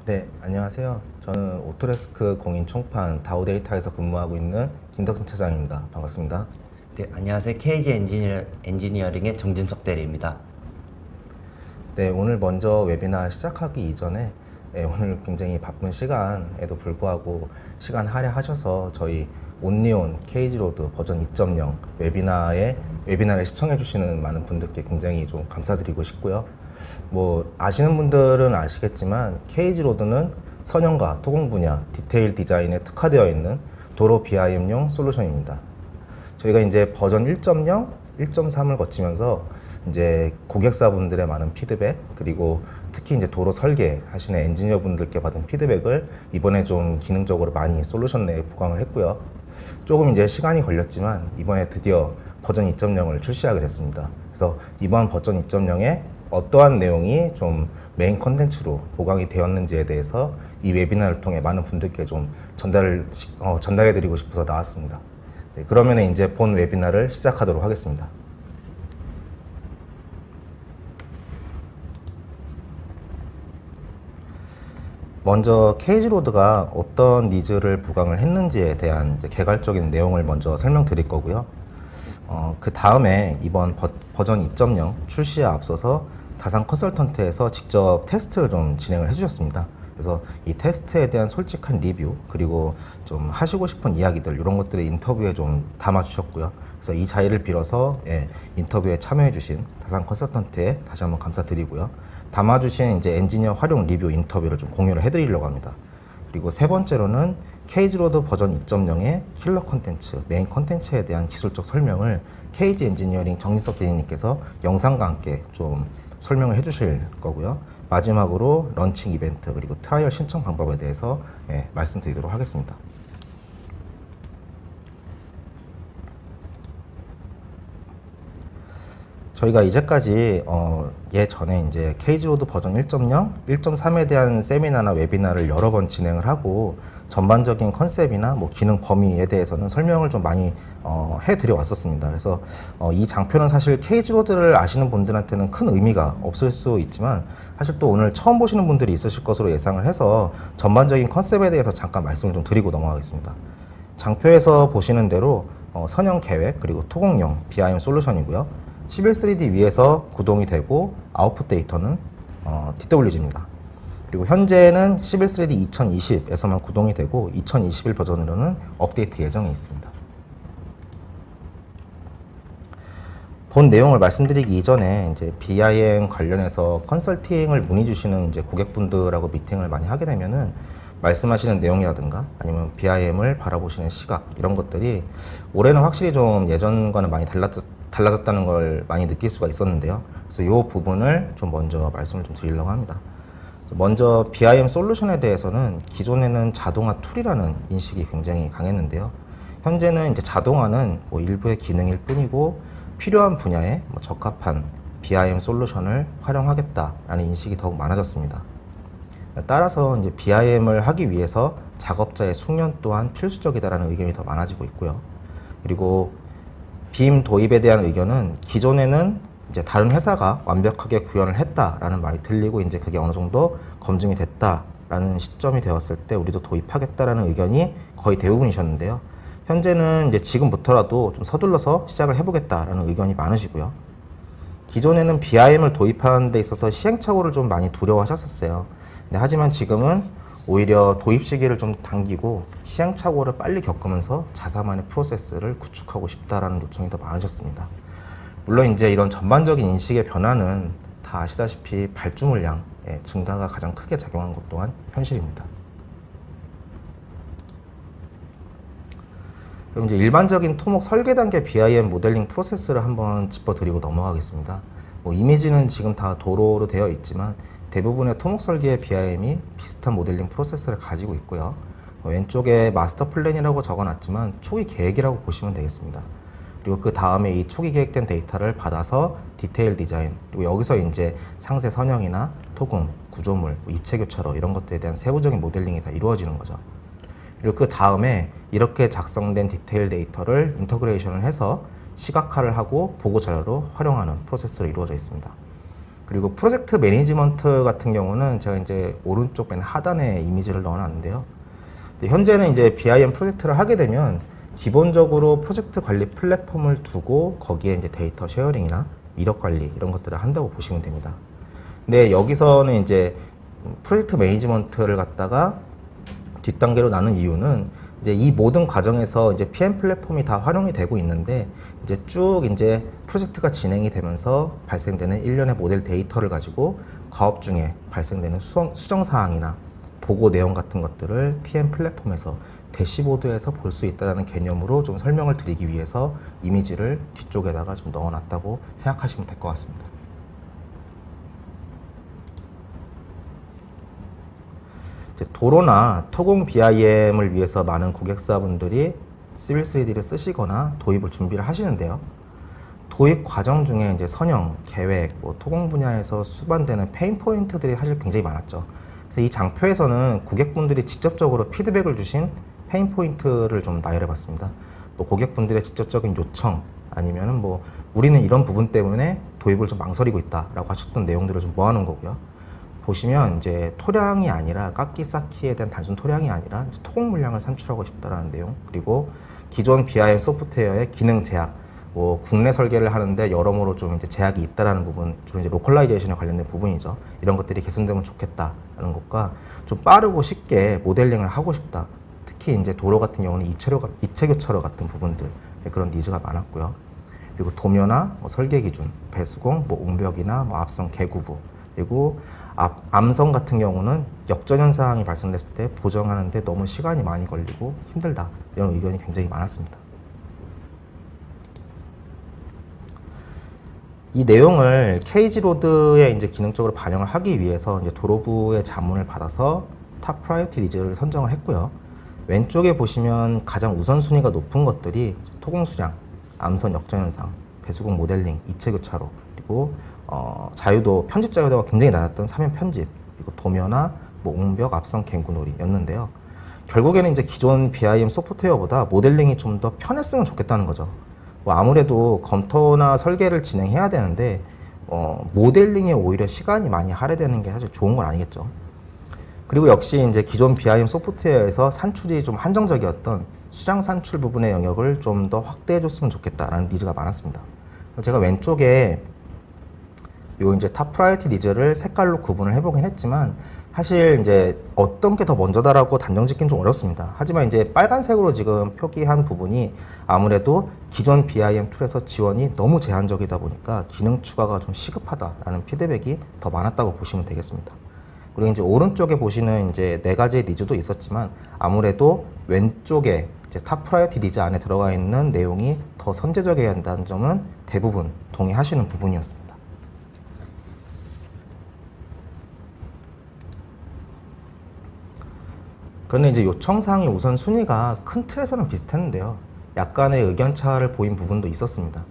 네, 안녕하세요. 저는 오토데스크 공인 총판 다우데이터에서 근무하고 있는 김덕진 차장입니다. 반갑습니다. 네, 안녕하세요. KG 엔지니어링의 정진석 대리입니다. 네, 오늘 먼저 웨비나 시작하기 이전에 오늘 굉장히 바쁜 시간에도 불구하고 시간 할애하셔서 저희 온리온 KG로드 버전 2.0 웨비나를 시청해 주시는 많은 분들께 굉장히 좀 감사드리고 싶고요. 뭐 아시는 분들은 아시겠지만 KG로드는 선형과 토공 분야 디테일 디자인에 특화되어 있는 도로 BIM용 솔루션입니다. 저희가 이제 버전 1.0, 1.3을 거치면서 이제 고객사분들의 많은 피드백, 그리고 특히 이제 도로 설계 하시는 엔지니어 분들께 받은 피드백을 이번에 좀 기능적으로 많이 솔루션 내에 보강을 했고요. 조금 이제 시간이 걸렸지만 이번에 드디어 버전 2.0을 출시하게 됐습니다. 그래서 이번 버전 2.0에 어떠한 내용이 좀 메인 컨텐츠로 보강이 되었는지에 대해서 이 웨비나를 통해 많은 분들께 좀 전달해 드리고 싶어서 나왔습니다. 네, 그러면 이제 본 웨비나를 시작하도록 하겠습니다. 먼저 KG로드가 어떤 니즈를 보강을 했는지에 대한 이제 개괄적인 내용을 먼저 설명드릴 거고요. 그 다음에 이번 버전 2.0 출시에 앞서서 다산 컨설턴트에서 직접 테스트를 좀 진행을 해주셨습니다. 그래서 이 테스트에 대한 솔직한 리뷰, 그리고 좀 하시고 싶은 이야기들, 이런 것들을 인터뷰에 좀 담아주셨고요. 그래서 이 자리를 빌어서 인터뷰에 참여해주신 다산 컨설턴트에 다시 한번 감사드리고요. 담아주신 이제 엔지니어 활용 리뷰 인터뷰를 좀 공유를 해드리려고 합니다. 그리고 세 번째로는 KG로드 버전 2.0의 킬러 컨텐츠, 메인 컨텐츠에 대한 기술적 설명을 KG 엔지니어링 정진석 대리님께서 영상과 함께 좀 설명을 해주실 거고요. 마지막으로 런칭 이벤트 그리고 트라이얼 신청 방법에 대해서 말씀드리도록 하겠습니다. 저희가 이제까지 예전에 이제 KG로드 버전 1.0, 1.3에 대한 세미나나 웨비나를 여러 번 진행을 하고 전반적인 컨셉이나 뭐 기능 범위에 대해서는 설명을 좀 많이 해드려 왔었습니다. 그래서 이 장표는 사실 KG로드를 아시는 분들한테는 큰 의미가 없을 수 있지만 사실 또 오늘 처음 보시는 분들이 있으실 것으로 예상을 해서 전반적인 컨셉에 대해서 잠깐 말씀을 좀 드리고 넘어가겠습니다. 장표에서 보시는 대로 선형 계획 그리고 토공용 BIM 솔루션이고요. 11-3D 위에서 구동이 되고 아웃풋 데이터는 DWG입니다. 그리고 현재는 11-3D 2020에서만 구동이 되고 2021 버전으로는 업데이트 예정에 있습니다. 본 내용을 말씀드리기 이전에 이제 BIM 관련해서 컨설팅을 문의 주시는 이제 고객분들하고 미팅을 많이 하게 되면은 말씀하시는 내용이라든가 아니면 BIM을 바라보시는 시각, 이런 것들이 올해는 확실히 좀 예전과는 많이 달라졌다는 걸 많이 느낄 수가 있었는데요. 그래서 이 부분을 좀 먼저 말씀을 좀 드리려고 합니다. 먼저 BIM 솔루션에 대해서는 기존에는 자동화 툴이라는 인식이 굉장히 강했는데요. 현재는 이제 자동화는 뭐 일부의 기능일 뿐이고 필요한 분야에 뭐 적합한 BIM 솔루션을 활용하겠다라는 인식이 더욱 많아졌습니다. 따라서 이제 BIM을 하기 위해서 작업자의 숙련 또한 필수적이다라는 의견이 더 많아지고 있고요. 그리고 BIM 도입에 대한 의견은 기존에는 이제 다른 회사가 완벽하게 구현을 했다라는 말이 들리고 이제 그게 어느 정도 검증이 됐다라는 시점이 되었을 때 우리도 도입하겠다라는 의견이 거의 대부분이셨는데요. 현재는 이제 지금부터라도 좀 서둘러서 시작을 해보겠다라는 의견이 많으시고요. 기존에는 BIM을 도입하는 데 있어서 시행착오를 좀 많이 두려워하셨었어요. 하지만 지금은 오히려 도입 시기를 좀 당기고 시행착오를 빨리 겪으면서 자사만의 프로세스를 구축하고 싶다라는 요청이 더 많으셨습니다. 물론 이제 이런 전반적인 인식의 변화는 다 아시다시피 발주 물량의 증가가 가장 크게 작용한 것 또한 현실입니다. 그럼 이제 일반적인 토목 설계 단계 BIM 모델링 프로세스를 한번 짚어드리고 넘어가겠습니다. 뭐 이미지는 지금 다 도로로 되어 있지만 대부분의 토목 설계의 BIM이 비슷한 모델링 프로세스를 가지고 있고요. 왼쪽에 마스터 플랜이라고 적어놨지만 초기 계획이라고 보시면 되겠습니다. 그리고 그 다음에 이 초기 계획된 데이터를 받아서 디테일 디자인, 그리고 여기서 이제 상세 선형이나 토금, 구조물, 입체 교차로 이런 것들에 대한 세부적인 모델링이 다 이루어지는 거죠. 그리고 그 다음에 이렇게 작성된 디테일 데이터를 인터그레이션을 해서 시각화를 하고 보고 자료로 활용하는 프로세스로 이루어져 있습니다. 그리고 프로젝트 매니지먼트 같은 경우는 제가 이제 오른쪽 맨 하단에 이미지를 넣어놨는데요. 현재는 이제 BIM 프로젝트를 하게 되면 기본적으로 프로젝트 관리 플랫폼을 두고 거기에 이제 데이터 쉐어링이나 이력 관리 이런 것들을 한다고 보시면 됩니다. 근데 여기서는 이제 프로젝트 매니지먼트를 갖다가 뒷단계로 나눈 이유는 이제 이 모든 과정에서 이제 PM 플랫폼이 다 활용이 되고 있는데 이제 쭉 이제 프로젝트가 진행이 되면서 발생되는 일련의 모델 데이터를 가지고 가업 중에 발생되는 수정 사항이나 보고 내용 같은 것들을 PM 플랫폼에서 대시보드에서 볼 수 있다는 개념으로 좀 설명을 드리기 위해서 이미지를 뒤쪽에다가 좀 넣어놨다고 생각하시면 될 것 같습니다. 도로나 토공 BIM을 위해서 많은 고객사분들이 시빌 3D를 쓰시거나 도입을 준비를 하시는데요. 도입 과정 중에 이제 선형, 계획, 토공 분야에서 수반되는 페인 포인트들이 사실 굉장히 많았죠. 그래서 이 장표에서는 고객분들이 직접적으로 피드백을 주신 페인 포인트를 좀 나열해 봤습니다. 고객분들의 직접적인 요청 아니면은 우리는 이런 부분 때문에 도입을 좀 망설이고 있다라고 하셨던 내용들을 좀 모아놓은 거고요. 보시면 이제 토량이 아니라 깎기 쌓기에 대한 단순 토량이 아니라 토공 물량을 산출하고 싶다라는 내용, 그리고 기존 BIM 소프트웨어의 기능 제약, 국내 설계를 하는데 여러모로 좀 이제 제약이 있다라는 부분, 주로 이제 로컬라이제이션에 관련된 부분이죠. 이런 것들이 개선되면 좋겠다라는 것과 좀 빠르고 쉽게 모델링을 하고 싶다. 특히 이제 도로 같은 경우는 입체 교차로 같은 부분들 그런 니즈가 많았고요. 그리고 도면화, 설계 기준, 배수공, 옹벽이나 앞선 개구부, 그리고 암성 같은 경우는 역전 현상이 발생됐을 때 보정하는데 너무 시간이 많이 걸리고 힘들다, 이런 의견이 굉장히 많았습니다. 이 내용을 KG로드에 이제 기능적으로 반영을 하기 위해서 이제 도로부의 자문을 받아서 탑 프라이어티 리즈를 선정을 했고요. 왼쪽에 보시면 가장 우선순위가 높은 것들이 토공 수량, 암선 역전 현상, 배수공 모델링, 입체 교차로, 그리고 자유도, 편집 자유도가 굉장히 낮았던 사면 편집, 그리고 도면화, 옹벽, 앞선 갱구놀이였는데요. 결국에는 이제 기존 BIM 소프트웨어보다 모델링이 좀 더 편했으면 좋겠다는 거죠. 아무래도 검토나 설계를 진행해야 되는데 모델링에 오히려 시간이 많이 할애되는 게 사실 좋은 건 아니겠죠. 그리고 역시 이제 기존 BIM 소프트웨어에서 산출이 좀 한정적이었던 수량 산출 부분의 영역을 좀 더 확대해 줬으면 좋겠다라는 니즈가 많았습니다. 제가 왼쪽에 요 이제 탑 프라이어티 리즈를 색깔로 구분을 해보긴 했지만 사실 이제 어떤 게 더 먼저다라고 단정 짓기는 좀 어렵습니다. 하지만 이제 빨간색으로 지금 표기한 부분이 아무래도 기존 BIM 툴에서 지원이 너무 제한적이다 보니까 기능 추가가 좀 시급하다라는 피드백이 더 많았다고 보시면 되겠습니다. 그리고 이제 오른쪽에 보시는 이제 4가지의 니즈도 있었지만 아무래도 왼쪽에 이제 탑 프라이어티 니즈 안에 들어가 있는 내용이 더 선제적이어야 한다는 점은 대부분 동의하시는 부분이었습니다. 그런데 이제 요청사항의 우선순위가 큰 틀에서는 비슷했는데요. 약간의 의견차를 보인 부분도 있었습니다.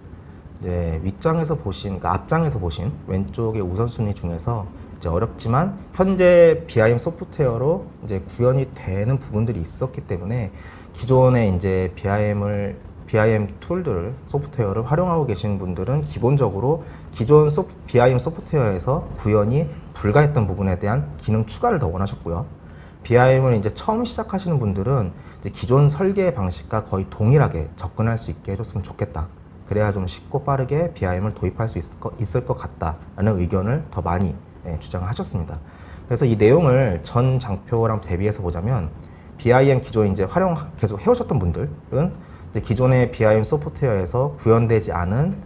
이제 윗장에서 보신, 그러니까 앞장에서 보신 왼쪽의 우선순위 중에서 이제 어렵지만 현재 BIM 소프트웨어로 이제 구현이 되는 부분들이 있었기 때문에 기존의 이제 BIM 툴들을, 소프트웨어를 활용하고 계신 분들은 기본적으로 기존 BIM 소프트웨어에서 구현이 불가했던 부분에 대한 기능 추가를 더 원하셨고요. BIM을 이제 처음 시작하시는 분들은 이제 기존 설계 방식과 거의 동일하게 접근할 수 있게 해줬으면 좋겠다. 그래야 좀 쉽고 빠르게 BIM을 도입할 수 있을 것 같다라는 의견을 더 많이 주장하셨습니다. 그래서 이 내용을 전 장표랑 대비해서 보자면 BIM 기존 이제 활용 계속 해오셨던 분들은 이제 기존의 BIM 소프트웨어에서 구현되지 않은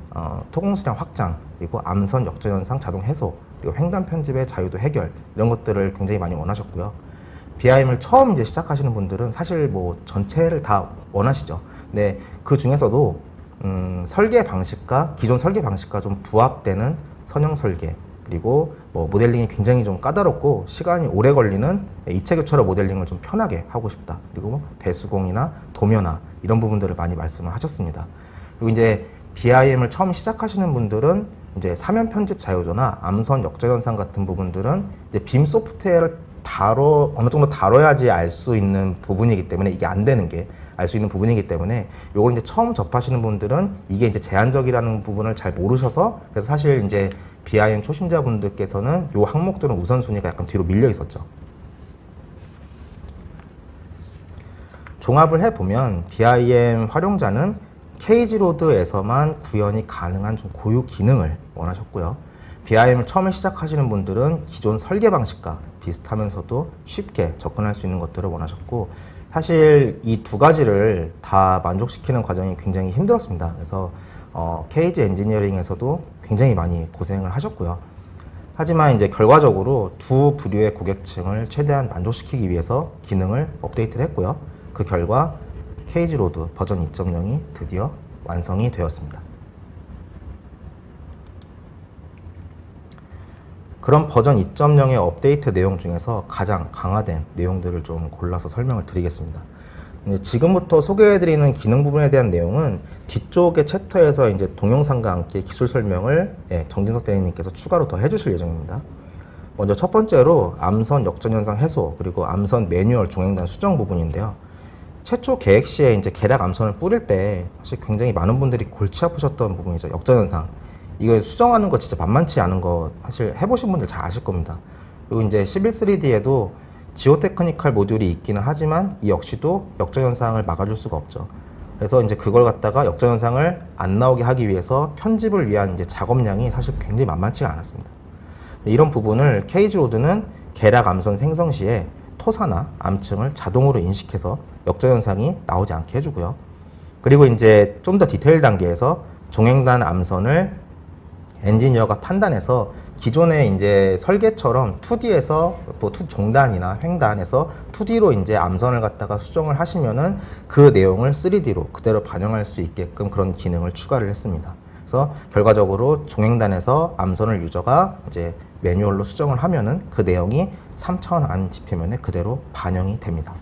토공 수량 확장, 그리고 암선 역전 현상 자동 해소, 그리고 횡단 편집의 자유도 해결, 이런 것들을 굉장히 많이 원하셨고요. BIM을 처음 이제 시작하시는 분들은 사실 전체를 다 원하시죠. 근데 그 중에서도 설계 방식과 기존 설계 방식과 좀 부합되는 선형 설계, 그리고 모델링이 굉장히 좀 까다롭고 시간이 오래 걸리는 입체 교차로 모델링을 좀 편하게 하고 싶다. 그리고 배수공이나 도면화 이런 부분들을 많이 말씀을 하셨습니다. 그리고 이제 BIM을 처음 시작하시는 분들은 이제 사면 편집 자유도나 암선 역전 현상 같은 부분들은 이제 빔 소프트웨어를 어느 정도 다뤄야지 알 수 있는 부분이기 때문에 이게 안 되는 게 알 수 있는 부분이기 때문에 요걸 이제 처음 접하시는 분들은 이게 이제 제한적이라는 부분을 잘 모르셔서 그래서 사실 이제 BIM 초심자분들께서는 요 항목들은 우선순위가 약간 뒤로 밀려 있었죠. 종합을 해보면 BIM 활용자는 케이지로드에서만 구현이 가능한 좀 고유 기능을 원하셨고요. BIM을 처음에 시작하시는 분들은 기존 설계 방식과 비슷하면서도 쉽게 접근할 수 있는 것들을 원하셨고 사실 이 두 가지를 다 만족시키는 과정이 굉장히 힘들었습니다. 그래서 케이지 엔지니어링에서도 굉장히 많이 고생을 하셨고요. 하지만 이제 결과적으로 두 부류의 고객층을 최대한 만족시키기 위해서 기능을 업데이트를 했고요. 그 결과 케이지로드 버전 2.0이 드디어 완성이 되었습니다. 그런 버전 2.0의 업데이트 내용 중에서 가장 강화된 내용들을 좀 골라서 설명을 드리겠습니다. 지금부터 소개해드리는 기능 부분에 대한 내용은 뒤쪽의 챕터에서 이제 동영상과 함께 기술 설명을 정진석 대리님께서 추가로 더 해주실 예정입니다. 먼저 첫 번째로 암선 역전현상 해소 그리고 암선 매뉴얼 종횡단 수정 부분인데요. 최초 계획 시에 이제 계략 암선을 뿌릴 때 사실 굉장히 많은 분들이 골치 아프셨던 부분이죠. 역전현상. 이거 수정하는 거 진짜 만만치 않은 거 사실 해보신 분들 잘 아실 겁니다. 그리고 이제 11.3D에도 지오 테크니컬 모듈이 있기는 하지만 이 역시도 역전현상을 막아줄 수가 없죠. 그래서 이제 그걸 갖다가 역전현상을 안 나오게 하기 위해서 편집을 위한 이제 작업량이 사실 굉장히 만만치가 않았습니다. 이런 부분을 케이지로드는 계략 암선 생성 시에 토사나 암층을 자동으로 인식해서 역전현상이 나오지 않게 해주고요. 그리고 이제 좀 더 디테일 단계에서 종횡단 암선을 엔지니어가 판단해서 기존의 이제 설계처럼 2D에서 뭐 종단이나 횡단에서 2D로 이제 암선을 갖다가 수정을 하시면은 그 내용을 3D로 그대로 반영할 수 있게끔 그런 기능을 추가를 했습니다. 그래서 결과적으로 종횡단에서 암선을 유저가 이제 매뉴얼로 수정을 하면은 그 내용이 3차원 안 지표면에 그대로 반영이 됩니다.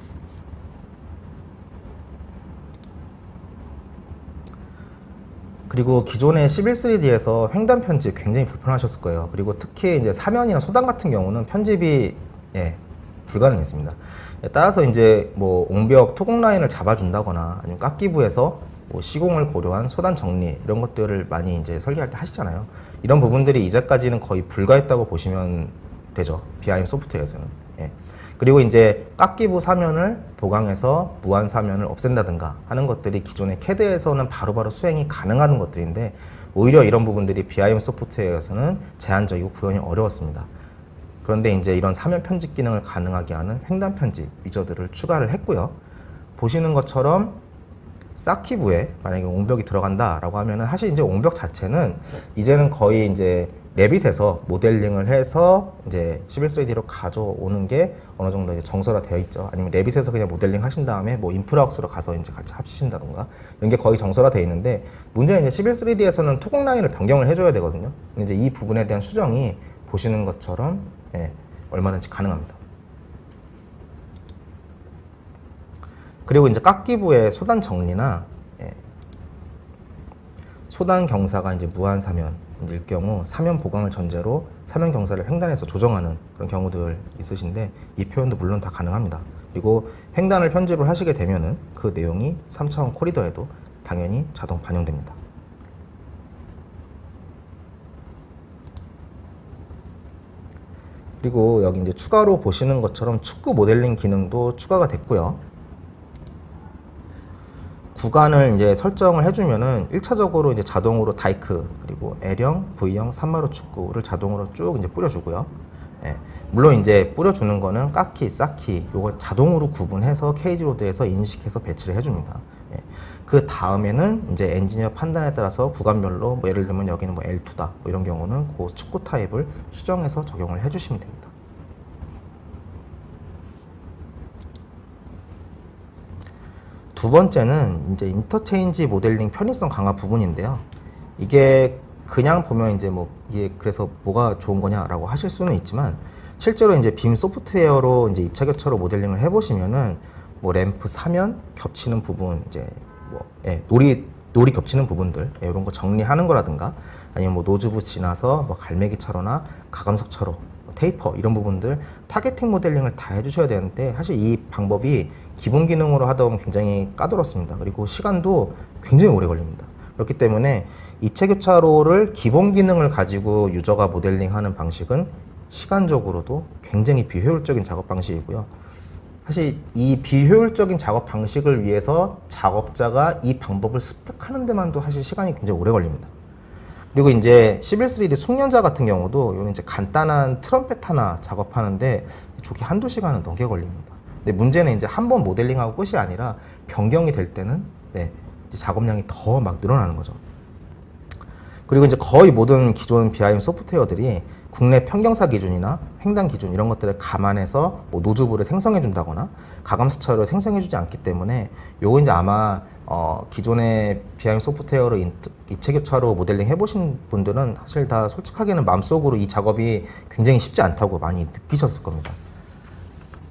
그리고 기존의 11.3D에서 횡단 편집 굉장히 불편하셨을 거예요. 그리고 특히 이제 사면이나 소단 같은 경우는 편집이 불가능했습니다. 따라서 이제 뭐 옹벽 토공 라인을 잡아준다거나 아니면 깎기부에서 뭐 시공을 고려한 소단 정리 이런 것들을 많이 이제 설계할 때 하시잖아요. 이런 부분들이 이제까지는 거의 불가했다고 보시면 되죠. BIM 소프트웨어에서는. 그리고 이제 깎기부 사면을 보강해서 무한 사면을 없앤다든가 하는 것들이 기존의 CAD에서는 바로바로 수행이 가능한 것들인데 오히려 이런 부분들이 BIM 소프트웨어에서는 제한적이고 구현이 어려웠습니다. 그런데 이제 이런 사면 편집 기능을 가능하게 하는 횡단 편집 위저들을 추가를 했고요. 보시는 것처럼 쌓기부에 만약에 옹벽이 들어간다라고 하면은 사실 이제 옹벽 자체는 이제는 거의 이제 레빗에서 모델링을 해서 이제 11.3D로 가져오는 게 어느 정도 이제 정서화 되어 있죠. 아니면 레빗에서 그냥 모델링 하신 다음에 뭐 인프라웍스로 가서 이제 같이 합치신다던가 이런 게 거의 정서화 되어 있는데 문제는 이제 11.3D에서는 토공 라인을 변경을 해줘야 되거든요. 근데 이제 이 부분에 대한 수정이 보시는 것처럼 얼마든지 가능합니다. 그리고 이제 깎기부의 소단 정리나 소단 경사가 이제 무한 사면일 경우 사면 보강을 전제로 사면 경사를 횡단에서 조정하는 그런 경우들 있으신데 이 표현도 물론 다 가능합니다. 그리고 횡단을 편집을 하시게 되면은 그 내용이 3차원 코리더에도 당연히 자동 반영됩니다. 그리고 여기 이제 추가로 보시는 것처럼 축구 모델링 기능도 추가가 됐고요. 구간을 이제 설정을 해주면은 1차적으로 이제 자동으로 다이크 그리고 L형, V형, 산마루 축구를 자동으로 쭉 이제 뿌려주고요. 물론 이제 뿌려주는 거는 깎기, 쌓기 요걸 자동으로 구분해서 케이지로드에서 인식해서 배치를 해줍니다. 그 다음에는 이제 엔지니어 판단에 따라서 구간별로 뭐 예를 들면 여기는 뭐 L2다 뭐 이런 경우는 그 축구 타입을 수정해서 적용을 해주시면 됩니다. 두 번째는 이제 인터체인지 모델링 편의성 강화 부분인데요. 이게 그냥 보면 이제 뭐 이게 그래서 뭐가 좋은 거냐라고 하실 수는 있지만 실제로 이제 빔 소프트웨어로 이제 입체 교차로 모델링을 해보시면은 뭐 램프 사면 겹치는 부분 이제 뭐 놀이 겹치는 부분들 이런 거 정리하는 거라든가 아니면 뭐 노즈부 지나서 뭐 갈매기 차로나 가감석 차로 테이퍼 이런 부분들 타겟팅 모델링을 다 해주셔야 되는데 사실 이 방법이 기본 기능으로 하다 보면 굉장히 까다롭습니다. 그리고 시간도 굉장히 오래 걸립니다. 그렇기 때문에 입체 교차로를 기본 기능을 가지고 유저가 모델링하는 방식은 시간적으로도 굉장히 비효율적인 작업 방식이고요. 사실 이 비효율적인 작업 방식을 위해서 작업자가 이 방법을 습득하는 데만도 사실 시간이 굉장히 오래 걸립니다. 그리고 이제 11.3D 숙련자 같은 경우도 요는 이제 간단한 트럼펫 하나 작업하는데 저게 한두 시간은 넘게 걸립니다. 근데 문제는 이제 한 번 모델링하고 끝이 아니라 변경이 될 때는 이제 작업량이 더 막 늘어나는 거죠. 그리고 이제 거의 모든 기존 BIM 소프트웨어들이 국내 평경사 기준이나 횡단 기준 이런 것들을 감안해서 뭐 노즈부를 생성해 준다거나 가감 수처를 생성해 주지 않기 때문에 요거 이제 아마 기존의 BIM 소프트웨어로 입체 교차로 모델링 해보신 분들은 사실 다 솔직하게는 마음속으로 이 작업이 굉장히 쉽지 않다고 많이 느끼셨을 겁니다.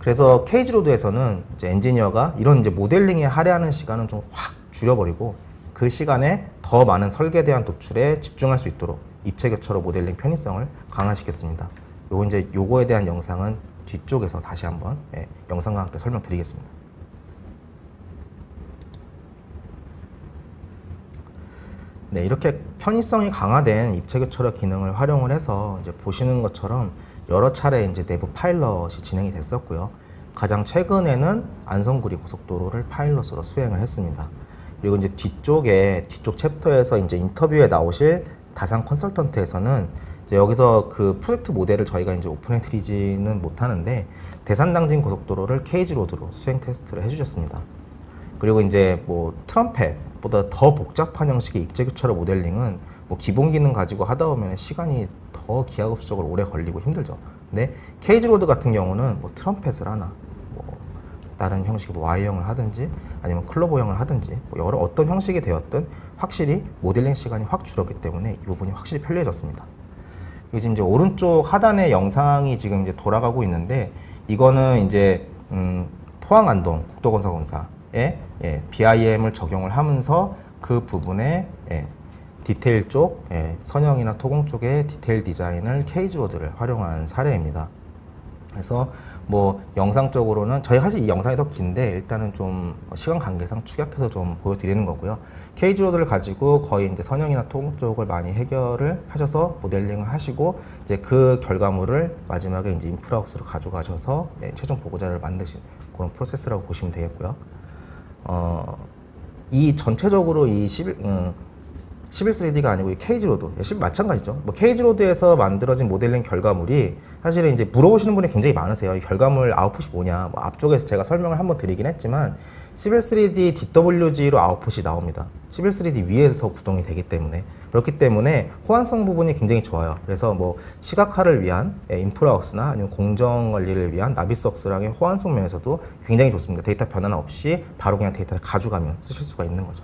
그래서 케이지로드에서는 이제 엔지니어가 이런 이제 모델링에 할애하는 시간은 좀 확 줄여버리고 그 시간에 더 많은 설계에 대한 도출에 집중할 수 있도록 입체 교차로 모델링 편의성을 강화시켰습니다. 요거에 대한 영상은 뒤쪽에서 다시 한번 영상과 함께 설명드리겠습니다. 네, 이렇게 편의성이 강화된 입체 교차로 기능을 활용을 해서 이제 보시는 것처럼 여러 차례 이제 내부 파일럿이 진행이 됐었고요. 가장 최근에는 안성구리 고속도로를 파일럿으로 수행을 했습니다. 그리고 이제 뒤쪽 챕터에서 이제 인터뷰에 나오실 다산 컨설턴트에서는 이제 여기서 그 프로젝트 모델을 저희가 이제 오픈해 드리지는 못하는데 대산당진 고속도로를 케이지로드로 수행 테스트를 해주셨습니다. 그리고 이제 뭐 트럼펫보다 더 복잡한 형식의 입체 교차로 모델링은 뭐 기본 기능 가지고 하다 보면 시간이 더 기하급수적으로 오래 걸리고 힘들죠. 근데 케이지로드 같은 경우는 뭐 트럼펫을 하나 다른 형식의 뭐 Y형을 하든지 아니면 클로버형을 하든지 뭐 여러 어떤 형식이 되었든 확실히 모델링 시간이 확 줄었기 때문에 이 부분이 확실히 편리해졌습니다. 지금 이제 오른쪽 하단의 영상이 지금 이제 돌아가고 있는데 이거는 이제 포항안동 국도건설공사에 BIM을 적용을 하면서 그 부분에 디테일 쪽 선형이나 토공 쪽의 디테일 디자인을 케이지로드를 활용한 사례입니다. 그래서 뭐 영상적으로는 저희 사실 이 영상이 더 긴데 일단은 좀 시간 관계상 축약해서 좀 보여드리는 거고요. 케이지로드를 가지고 거의 이제 선형이나 토공 쪽을 많이 해결을 하셔서 모델링을 하시고 이제 그 결과물을 마지막에 이제 인프라웍스로 가져가셔서 최종 보고자를 만드신 그런 프로세스라고 보시면 되겠고요. 이 전체적으로 이 11.3D가 아니고 이 케이지로드, 마찬가지죠. 뭐 케이지로드에서 만들어진 모델링 결과물이 사실은 이제 물어보시는 분이 굉장히 많으세요. 이 결과물 아웃풋이 뭐냐. 뭐 앞쪽에서 제가 설명을 한번 드리긴 했지만 11.3D DWG로 아웃풋이 나옵니다. 11.3D 위에서 구동이 되기 때문에 그렇기 때문에 호환성 부분이 굉장히 좋아요. 그래서 뭐 시각화를 위한 인프라웍스나 아니면 공정 관리를 위한 나비스웍스랑의 호환성 면에서도 굉장히 좋습니다. 데이터 변환 없이 바로 그냥 데이터를 가져가면 쓰실 수가 있는 거죠.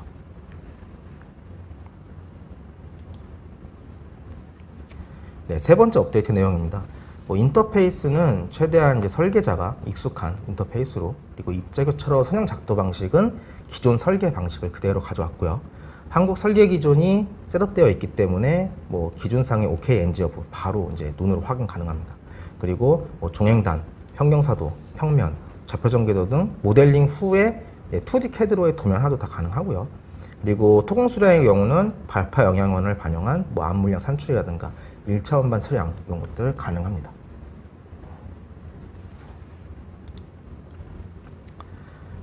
네, 세 번째 업데이트 내용입니다. 인터페이스는 최대한 이제 설계자가 익숙한 인터페이스로, 그리고 입체 교차로 선형 작도 방식은 기존 설계 방식을 그대로 가져왔고요. 한국 설계 기준이 셋업되어 있기 때문에 뭐 기준상의 OK NG 여부 바로 이제 눈으로 확인 가능합니다. 그리고 뭐 종횡단, 평경사도, 평면, 좌표전개도 등 모델링 후에 2D CAD로의 도면화도 다 가능하고요. 그리고 토공 수량의 경우는 발파 영향원을 반영한 뭐 암물량 산출이라든가 1차원반 수량 이런 것들 가능합니다.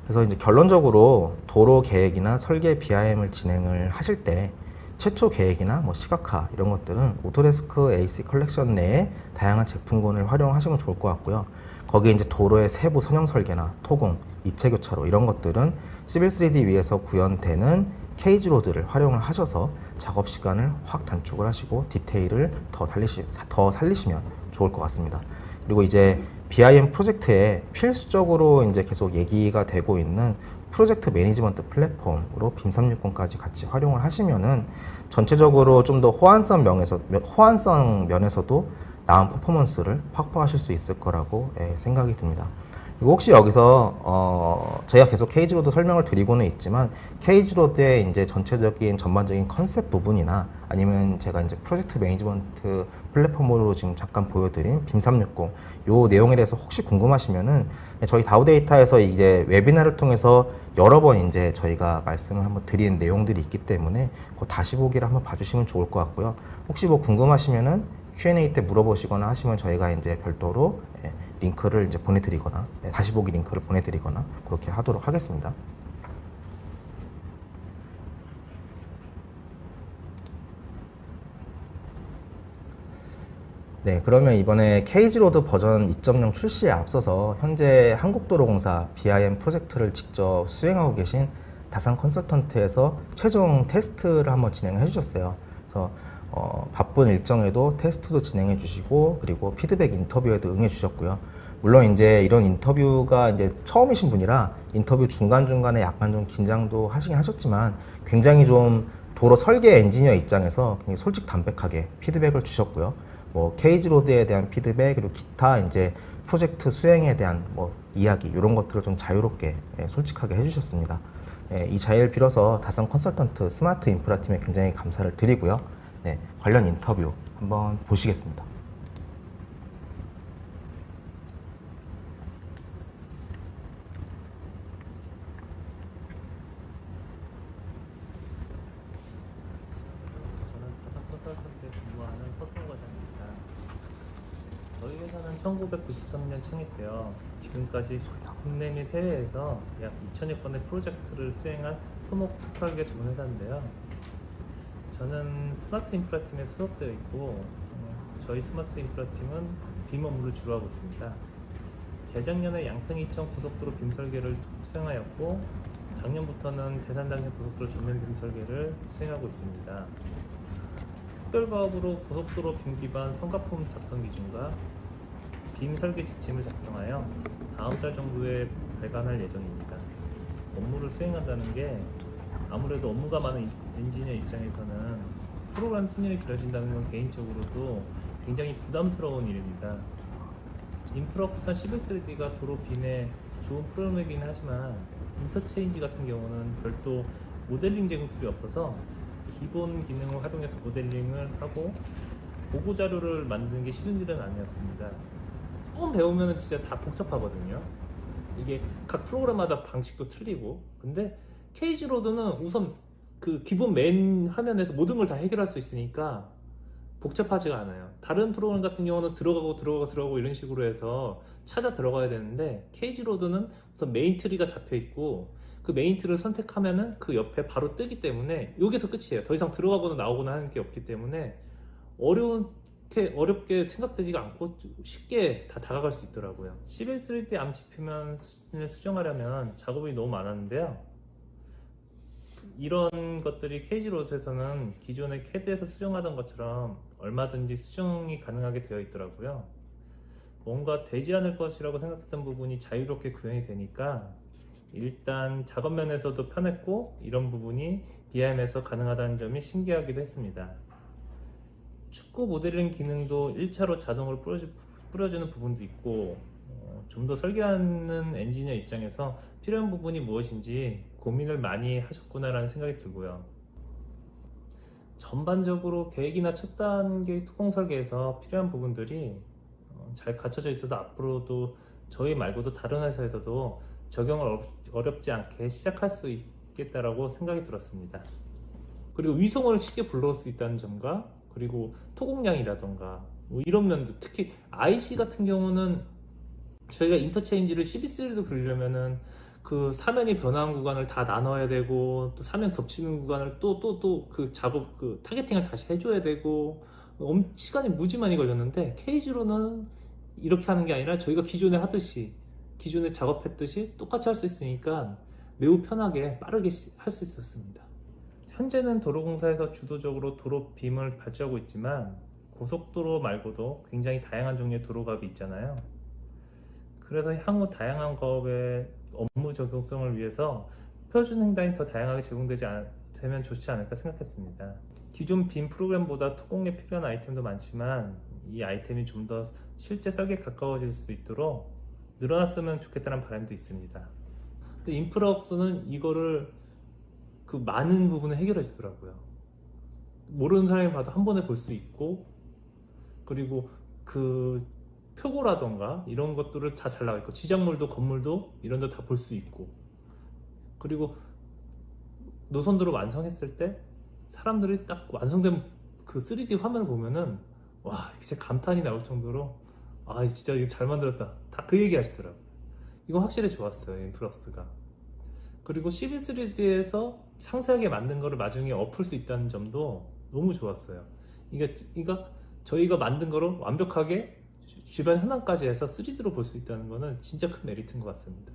그래서 이제 결론적으로 도로 계획이나 설계 BIM을 진행을 하실 때 최초 계획이나 뭐 시각화 이런 것들은 오토데스크 AC 컬렉션 내에 다양한 제품군을 활용하시면 좋을 것 같고요. 거기에 이제 도로의 세부 선형 설계나 토공, 입체 교차로 이런 것들은 11.3D 위에서 구현되는 케이지로드를 활용을 하셔서 작업 시간을 확 단축을 하시고 디테일을 더 살리시면 좋을 것 같습니다. 그리고 이제 BIM 프로젝트에 필수적으로 이제 계속 얘기가 되고 있는 프로젝트 매니지먼트 플랫폼으로 빔 360까지 같이 활용을 하시면은 전체적으로 좀 더 호환성 면에서도 나은 퍼포먼스를 확보하실 수 있을 거라고 생각이 듭니다. 그리고 혹시 여기서 저희가 계속 케이지로드 설명을 드리고는 있지만 케이지로드의 이제 전체적인 전반적인 컨셉 부분이나 아니면 제가 이제 프로젝트 매니지먼트 플랫폼으로 지금 잠깐 보여드린 빔 360 요 내용에 대해서 혹시 궁금하시면은 저희 다우데이터에서 이제 웨비나를 통해서 여러 번 이제 저희가 말씀을 한번 드린 내용들이 있기 때문에 그 다시 보기를 한번 봐주시면 좋을 것 같고요. 혹시 뭐 궁금하시면은 Q&A 때 물어보시거나 하시면 저희가 이제 별도로 링크를 이제 보내드리거나 다시 보기 링크를 보내드리거나 그렇게 하도록 하겠습니다. 네, 그러면 이번에 케이지로드 버전 2.0 출시에 앞서서 현재 한국도로공사 BIM 프로젝트를 직접 수행하고 계신 다산 컨설턴트에서 최종 테스트를 한번 진행을 해주셨어요. 그래서 바쁜 일정에도 테스트도 진행해 주시고 그리고 피드백 인터뷰에도 응해 주셨고요. 물론 이제 이런 인터뷰가 이제 처음이신 분이라 인터뷰 중간중간에 약간 좀 긴장도 하시긴 하셨지만 굉장히 좀 도로 설계 엔지니어 입장에서 굉장히 솔직 담백하게 피드백을 주셨고요. 뭐 케이지로드에 대한 피드백 그리고 기타 이제 프로젝트 수행에 대한 뭐 이야기 이런 것들을 좀 자유롭게 솔직하게 해주셨습니다. 이 자리를 빌어서 다산 컨설턴트 스마트 인프라 팀에 굉장히 감사를 드리고요. 네, 관련 인터뷰 한번 보시겠습니다. 저는 다산 컨설턴트에 근무하는 허승우 과장입니다. 저희 회사는 1993년 창립되어 지금까지 국내 및 해외에서 약 2,000여 건의 프로젝트를 수행한 토목 설계 전문 회사인데요. 저는 스마트 인프라 팀에 소속되어 있고 저희 스마트 인프라 팀은 빔 업무를 주로 하고 있습니다. 재작년에 양평이천 고속도로 빔 설계를 수행하였고 작년부터는 대산당면 고속도로 전면 빔 설계를 수행하고 있습니다. 특별과업으로 고속도로 빔 기반 성가품 작성 기준과 빔 설계 지침을 작성하여 다음 달 정도에 발간할 예정입니다. 업무를 수행한다는 게 아무래도 업무가 많은 엔지니어 입장에서는 프로그램 순위를 길어진다는 건 개인적으로도 굉장히 부담스러운 일입니다. 인프럭스나 시빌3D가 도로 빔에 좋은 프로그램이긴 하지만 인터체인지 같은 경우는 별도 모델링 제공 툴이 없어서 기본 기능을 활용해서 모델링을 하고 보고 자료를 만드는 게 쉬운 일은 아니었습니다. 조금 배우면 진짜 다 복잡하거든요. 이게 각 프로그램마다 방식도 틀리고, 근데 케이지로드는 우선 그 기본 메인 화면에서 모든 걸 다 해결할 수 있으니까 복잡하지가 않아요. 다른 프로그램 같은 경우는 들어가고 이런 식으로 해서 찾아 들어가야 되는데 케이지로드는 우선 메인 트리가 잡혀 있고 그 메인 트리를 선택하면은 그 옆에 바로 뜨기 때문에 여기서 끝이에요. 더 이상 들어가거나 나오거나 하는 게 없기 때문에 어렵게 생각되지가 않고 쉽게 다 다가갈 수 있더라고요. 시빌3D 암 지표면을 수정하려면 작업이 너무 많았는데요. 이런 것들이 케이지로드에서는 기존의 CAD에서 수정하던 것처럼 얼마든지 수정이 가능하게 되어 있더라고요. 뭔가 되지 않을 것이라고 생각했던 부분이 자유롭게 구현이 되니까 일단 작업면에서도 편했고 이런 부분이 BIM에서 가능하다는 점이 신기하기도 했습니다. 축구 모델링 기능도 1차로 자동으로 뿌려주는 부분도 있고 좀 더 설계하는 엔지니어 입장에서 필요한 부분이 무엇인지 고민을 많이 하셨구나라는 생각이 들고요. 전반적으로 계획이나 첫 단계 토공 설계에서 필요한 부분들이 잘 갖춰져 있어서 앞으로도 저희 말고도 다른 회사에서도 적용을 어렵지 않게 시작할 수 있겠다라고 생각이 들었습니다. 그리고 위성어를 쉽게 불러올 수 있다는 점과 그리고 토공량이라던가 뭐 이런 면도, 특히 IC 같은 경우는 저희가 인터체인지를 CB3로 그리려면은 그 사면이 변화한 구간을 다 나눠야 되고 또 사면 겹치는 구간을 또 그 작업 그 타겟팅을 다시 해줘야 되고 시간이 무지 많이 걸렸는데 케이지로는 이렇게 하는 게 아니라 저희가 기존에 하듯이 기존에 작업했듯이 똑같이 할 수 있으니까 매우 편하게 빠르게 할 수 있었습니다. 현재는 도로공사에서 주도적으로 도로 빔을 발주하고 있지만 고속도로 말고도 굉장히 다양한 종류의 도로갑이 있잖아요. 그래서 향후 다양한 가업의 업무 적용성을 위해서 표준 횡단이 더 다양하게 되면 좋지 않을까 생각했습니다. 기존 빔 프로그램보다 토공에 필요한 아이템도 많지만 이 아이템이 좀 더 실제 설계에 가까워질 수 있도록 늘어났으면 좋겠다는 바람도 있습니다. 근데 인프라업소는 이거를 그 많은 부분을 해결해 주더라고요. 모르는 사람이 봐도 한 번에 볼 수 있고 그리고 그 표고라던가 이런 것들을 다 잘 나와 있고, 지작물도 건물도 이런 데 다 볼 수 있고, 그리고 노선도를 완성했을 때 사람들이 딱 완성된 그 3D 화면을 보면은 와, 진짜 감탄이 나올 정도로 아, 진짜 이거 잘 만들었다, 다 그 얘기 하시더라고요. 이거 확실히 좋았어요, 인플럭스가. 그리고 CB3D에서 상세하게 만든 거를 나중에 엎을 수 있다는 점도 너무 좋았어요. 이거 저희가 만든 거를 완벽하게 주변 현황까지 해서 3D로 볼 수 있다는 거는 진짜 큰 메리트인 것 같습니다.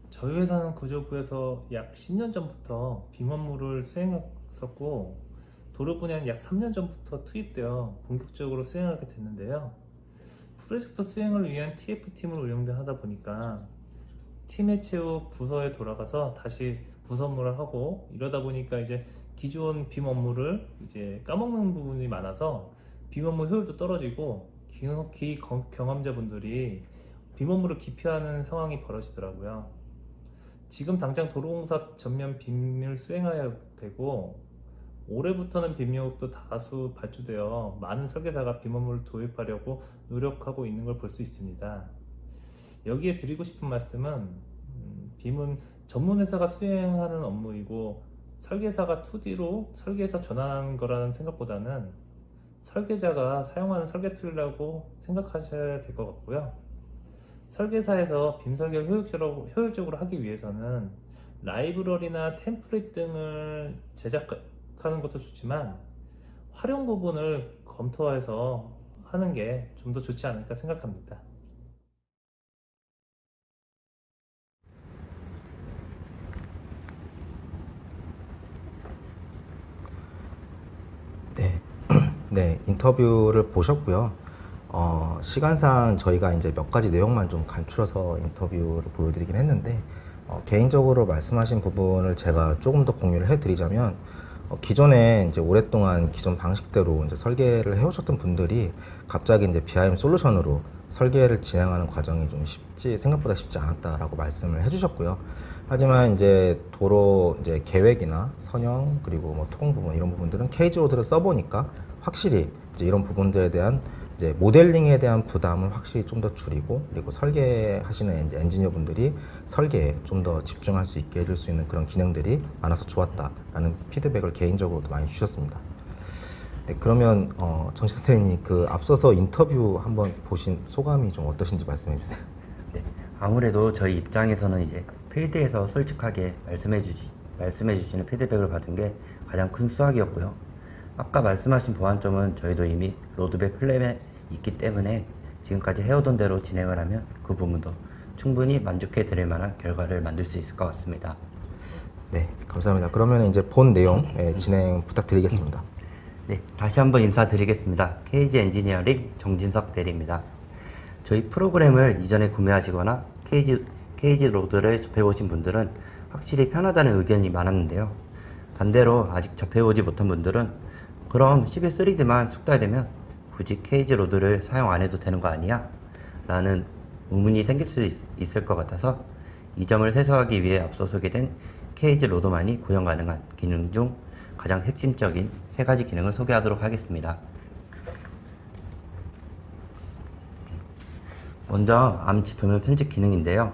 저희 회사는 구조부에서 약 10년 전부터 빔 업무를 수행했었고, 도로 분야는 약 3년 전부터 투입되어 본격적으로 수행하게 됐는데요. 프로젝트 수행을 위한 TF팀을 운영하다 보니까 팀 해체 후 부서에 돌아가서 다시 부서 업무를 하고, 이러다 보니까 이제 기존 빔 업무를 이제 까먹는 부분이 많아서 빔 업무 효율도 떨어지고 경험자분들이 빔 업무를 기피하는 상황이 벌어지더라고요. 지금 당장 도로공사 전면 빔을 수행해야 되고, 올해부터는 빔 영역도 다수 발주되어 많은 설계사가 빔 업무를 도입하려고 노력하고 있는 걸 볼 수 있습니다. 여기에 드리고 싶은 말씀은, 빔은 전문 회사가 수행하는 업무이고 설계사가 2D로 설계해서 전환하는 거라는 생각보다는 설계자가 사용하는 설계 툴이라고 생각하셔야 될 것 같고요. 설계사에서 빔 설계를 효율적으로 하기 위해서는 라이브러리나 템플릿 등을 제작하는 것도 좋지만 활용 부분을 검토해서 하는 게 좀 더 좋지 않을까 생각합니다. 네, 네, 인터뷰를 보셨고요. 시간상 저희가 이제 몇 가지 내용만 좀 간추려서 인터뷰를 보여드리긴 했는데, 개인적으로 말씀하신 부분을 제가 조금 더 공유를 해드리자면, 기존에 이제 오랫동안 기존 방식대로 이제 설계를 해오셨던 분들이 갑자기 이제 BIM 솔루션으로 설계를 진행하는 과정이 좀 생각보다 쉽지 않았다라고 말씀을 해주셨고요. 하지만 이제 도로 이제 계획이나 선형 그리고 뭐 토공 부분 이런 부분들은 케이지 로드를 써보니까 확실히 이제 이런 부분들에 대한 이제 모델링에 대한 부담을 확실히 좀 더 줄이고, 그리고 설계하시는 이제 엔지니어 분들이 설계에 좀 더 집중할 수 있게 해줄 수 있는 그런 기능들이 많아서 좋았다라는 피드백을 개인적으로도 많이 주셨습니다. 네, 그러면 정신 선생님, 그 앞서서 인터뷰 한번 보신 소감이 좀 어떠신지 말씀해 주세요. 네, 아무래도 저희 입장에서는 이제 필드에서 솔직하게 말씀해 주시는 피드백을 받은 게 가장 큰 수확이었고요. 아까 말씀하신 보완점은 저희도 이미 로드맵 플랜에 있기 때문에 지금까지 해오던 대로 진행을 하면 그 부분도 충분히 만족해 드릴 만한 결과를 만들 수 있을 것 같습니다. 네, 감사합니다. 그러면 이제 본 내용 진행 부탁드리겠습니다. 네, 다시 한번 인사드리겠습니다. KG 엔지니어링 정진석 대리입니다. 저희 프로그램을 이전에 구매하시거나 KG 로드를 접해보신 분들은 확실히 편하다는 의견이 많았는데요. 반대로 아직 접해보지 못한 분들은 그럼 CB3D만 숙달되면 굳이 KG 로드를 사용 안 해도 되는 거 아니야? 라는 의문이 생길 수 있을 것 같아서 이 점을 해소하기 위해 앞서 소개된 KG 로드만이 구현 가능한 기능 중 가장 핵심적인 3가지 기능을 소개하도록 하겠습니다. 먼저 암 지표면 편집 기능인데요.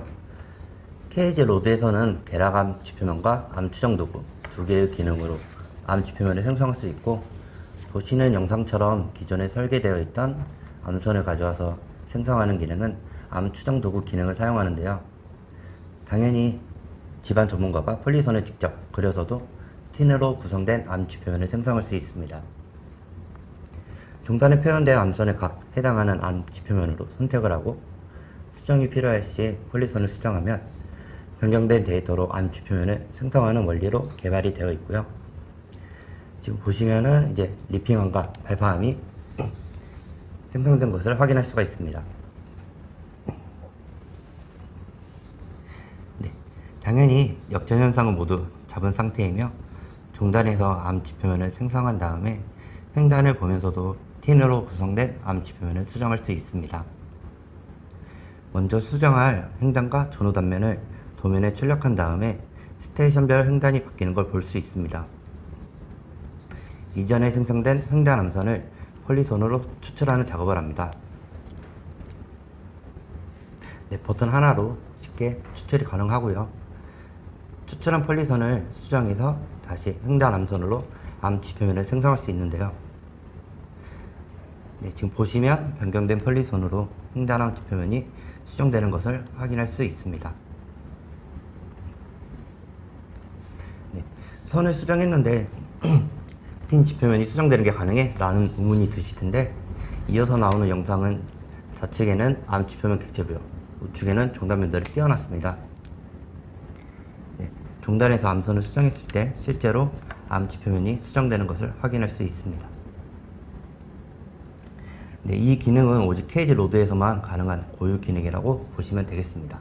KG 로드에서는 개락암 지표면과 암 추정 도구 2개의 기능으로 암 지표면을 생성할 수 있고, 보시는 영상처럼 기존에 설계되어 있던 암선을 가져와서 생성하는 기능은 암 추정 도구 기능을 사용하는데요. 당연히 집안 전문가가 폴리선을 직접 그려서도 틴으로 구성된 암 지표면을 생성할 수 있습니다. 종단에 표현된 암선을 각 해당하는 암 지표면으로 선택을 하고 수정이 필요할 시에 폴리선을 수정하면 변경된 데이터로 암 지표면을 생성하는 원리로 개발이 되어 있고요. 지금 보시면은 이제 리핑암과 발파암이 생성된 것을 확인할 수가 있습니다. 네, 당연히 역전 현상은 모두 잡은 상태이며 종단에서 암 지표면을 생성한 다음에 횡단을 보면서도 틴으로 구성된 암 지표면을 수정할 수 있습니다. 먼저 수정할 횡단과 전후 단면을 도면에 출력한 다음에 스테이션별 횡단이 바뀌는 걸 볼 수 있습니다. 이전에 생성된 횡단 암선을 폴리손으로 추출하는 작업을 합니다. 네, 버튼 하나로 쉽게 추출이 가능하고요. 추출한 폴리선을 수정해서 다시 횡단 암선으로 암 지표면을 생성할 수 있는데요. 네, 지금 보시면 변경된 폴리선으로 횡단암 지표면이 수정되는 것을 확인할 수 있습니다. 네, 선을 수정했는데 틴 지표면이 수정되는 게 가능해? 라는 의문이 드실 텐데, 이어서 나오는 영상은 좌측에는 암 지표면 객체부요, 우측에는 종단면들이 띄어놨습니다. 네, 종단에서 암선을 수정했을 때 실제로 암 지표면이 수정되는 것을 확인할 수 있습니다. 네, 이 기능은 오직 케이지 로드에서만 가능한 고유 기능이라고 보시면 되겠습니다.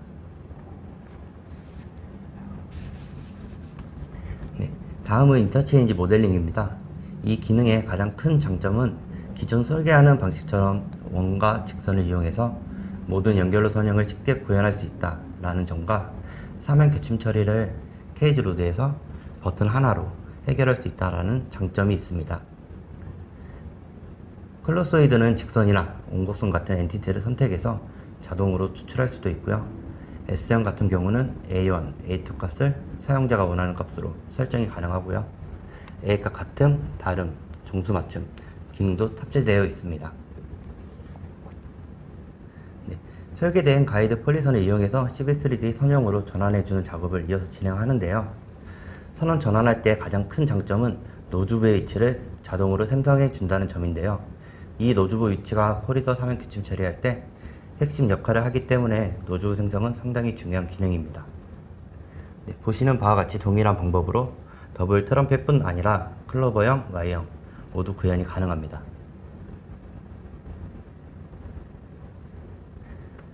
네, 다음은 인터체인지 모델링입니다. 이 기능의 가장 큰 장점은 기존 설계하는 방식처럼 원과 직선을 이용해서 모든 연결로 선형을 쉽게 구현할 수 있다라는 점과 사면 교침 처리를 케이지 로드에서 버튼 하나로 해결할 수 있다라는 장점이 있습니다. 클로소이드는 직선이나 온곡선 같은 엔티티를 선택해서 자동으로 추출할 수도 있고요. S형 같은 경우는 A1, A2 값을 사용자가 원하는 값으로 설정이 가능하고요. A값 같음, 다름, 정수 맞춤 기능도 탑재되어 있습니다. 네, 설계된 가이드 폴리선을 이용해서 11-3D 선형으로 전환해주는 작업을 이어서 진행하는데요. 선원 전환할 때 가장 큰 장점은 노즈부의 위치를 자동으로 생성해 준다는 점인데요. 이 노즈부 위치가 코리더 사면 교침 처리할 때 핵심 역할을 하기 때문에 노즈부 생성은 상당히 중요한 기능입니다. 네, 보시는 바와 같이 동일한 방법으로 더블 트럼펫뿐 아니라 클로버형, Y형 모두 구현이 가능합니다.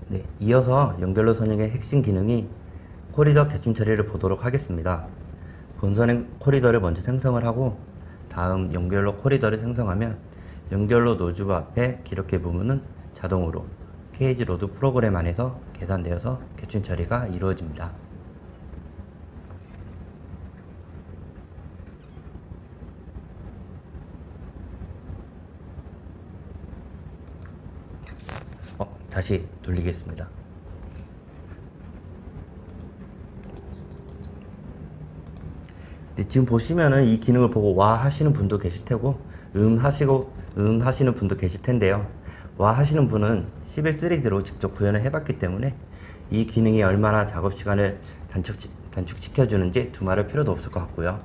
네, 이어서 연결로 선형의 핵심 기능이 코리더 교침 처리를 보도록 하겠습니다. 본선의 코리더를 먼저 생성을 하고 다음 연결로 코리더를 생성하면 연결로 노즈부 앞에 기록해 부분은 자동으로 케이지 로드 프로그램 안에서 계산되어서 교침 처리가 이루어집니다. 다시 돌리겠습니다. 네, 지금 보시면은 이 기능을 보고 와 하시는 분도 계실 테고 하시는 분도 계실 텐데요. 와 하시는 분은 11-3D로 직접 구현을 해봤기 때문에 이 기능이 얼마나 작업 시간을 단축시켜주는지 두말할 필요도 없을 것 같고요.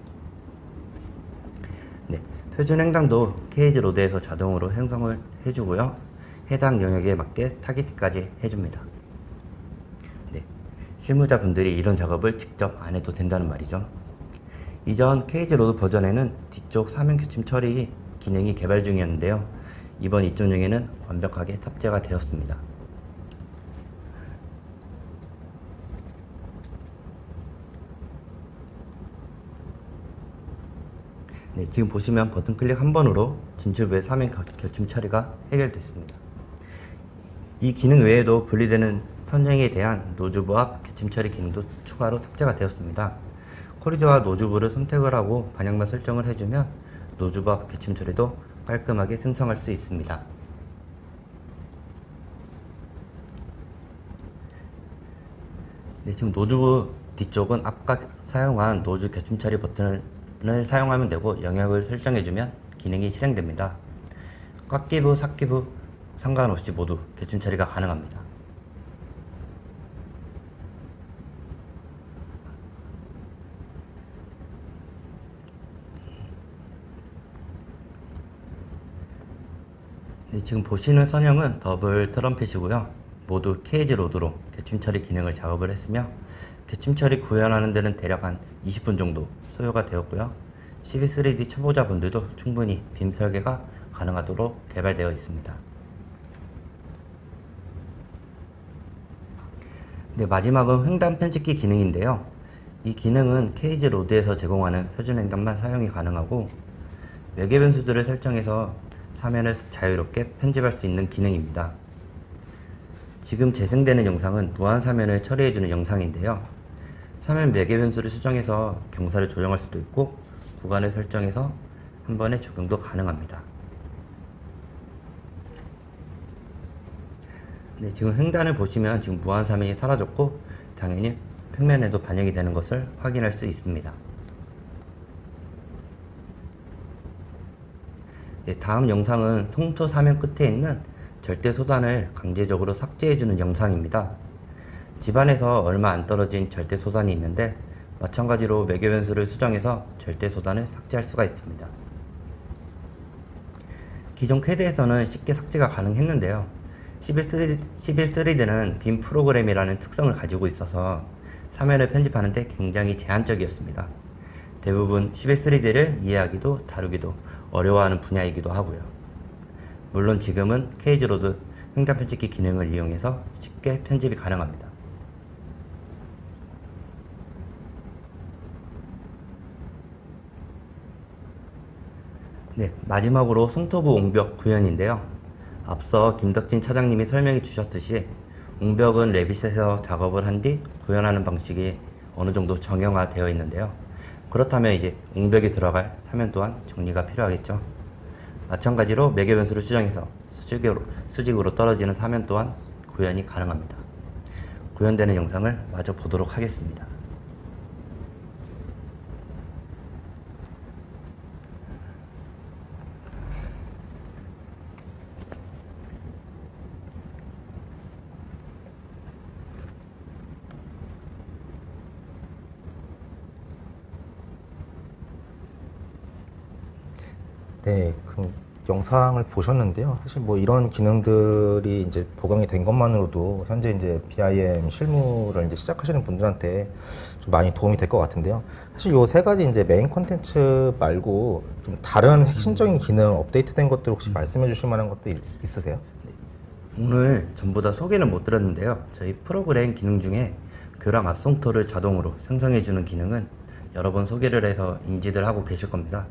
네, 표준 횡단도 케이지 로드에서 자동으로 생성을 해주고요. 해당 영역에 맞게 타깃까지 해줍니다. 네, 실무자분들이 이런 작업을 직접 안 해도 된다는 말이죠. 이전 케이지 로드 버전에는 뒤쪽 사면 교침 처리 기능이 개발 중이었는데요. 이번 2.0에는 완벽하게 탑재가 되었습니다. 네, 지금 보시면 버튼 클릭 한 번으로 진출부의 사면 교침 처리가 해결됐습니다. 이 기능 외에도 분리되는 선형에 대한 노즈부 앞 교침 처리 기능도 추가로 탑재가 되었습니다. 코리더와 노즈부를 선택을 하고 방향만 설정을 해주면 노즈부 앞 교침 처리도 깔끔하게 생성할 수 있습니다. 네, 지금 노즈부 뒤쪽은 아까 사용한 노즈 교침 처리 버튼을 사용하면 되고 영역을 설정해주면 기능이 실행됩니다. 꽉기부, 삭기부 상관없이 모두 교침 처리가 가능합니다. 네, 지금 보시는 선형은 더블 트럼펫이고요. 모두 케이지 로드로 교침 처리 기능을 작업을 했으며 교침 처리 구현하는 데는 대략 한 20분 정도 소요가 되었고요. 12-3D 초보자분들도 충분히 빔 설계가 가능하도록 개발되어 있습니다. 네, 마지막은 횡단 편집기 기능인데요. 이 기능은 케이지 로드에서 제공하는 표준 횡단만 사용이 가능하고 외계 변수들을 설정해서 사면을 자유롭게 편집할 수 있는 기능입니다. 지금 재생되는 영상은 무한 사면을 처리해주는 영상인데요. 사면 외계 변수를 수정해서 경사를 조정할 수도 있고 구간을 설정해서 한 번에 적용도 가능합니다. 네, 지금 횡단을 보시면 지금 무한사면이 사라졌고 당연히 평면에도 반영이 되는 것을 확인할 수 있습니다. 네, 다음 영상은 송토 사면 끝에 있는 절대 소단을 강제적으로 삭제해주는 영상입니다. 집안에서 얼마 안 떨어진 절대 소단이 있는데 마찬가지로 매개 변수를 수정해서 절대 소단을 삭제할 수가 있습니다. 기존 퀘드에서는 쉽게 삭제가 가능했는데요. 11.3D는 빔 프로그램이라는 특성을 가지고 있어서 사면을 편집하는데 굉장히 제한적이었습니다. 대부분 11.3D를 이해하기도 다루기도 어려워하는 분야이기도 하고요. 물론 지금은 케이지로드 횡단 편집기 기능을 이용해서 쉽게 편집이 가능합니다. 네, 마지막으로 송토부 옹벽 구현인데요. 앞서 김덕진 차장님이 설명해 주셨듯이 옹벽은 레빗에서 작업을 한 뒤 구현하는 방식이 어느 정도 정형화되어 있는데요. 그렇다면 이제 옹벽에 들어갈 사면 또한 정리가 필요하겠죠. 마찬가지로 매개 변수를 수정해서 수직으로 떨어지는 사면 또한 구현이 가능합니다. 구현되는 영상을 마저 보도록 하겠습니다. 네, 그 영상을 보셨는데요. 사실 뭐 이런 기능들이 이제 보강이 된 것만으로도 현재 이제 BIM 실무를 이제 시작하시는 분들한테 좀 많이 도움이 될 것 같은데요. 사실 요 세 가지 이제 메인 콘텐츠 말고 좀 다른 핵심적인 기능 업데이트된 것들 혹시 말씀해 주실 만한 것도 있으세요? 오늘 전부 다 소개는 못 드렸는데요. 저희 프로그램 기능 중에 교랑 앞송토를 자동으로 생성해주는 기능은 여러 번 소개를 해서 인지들 하고 계실 겁니다.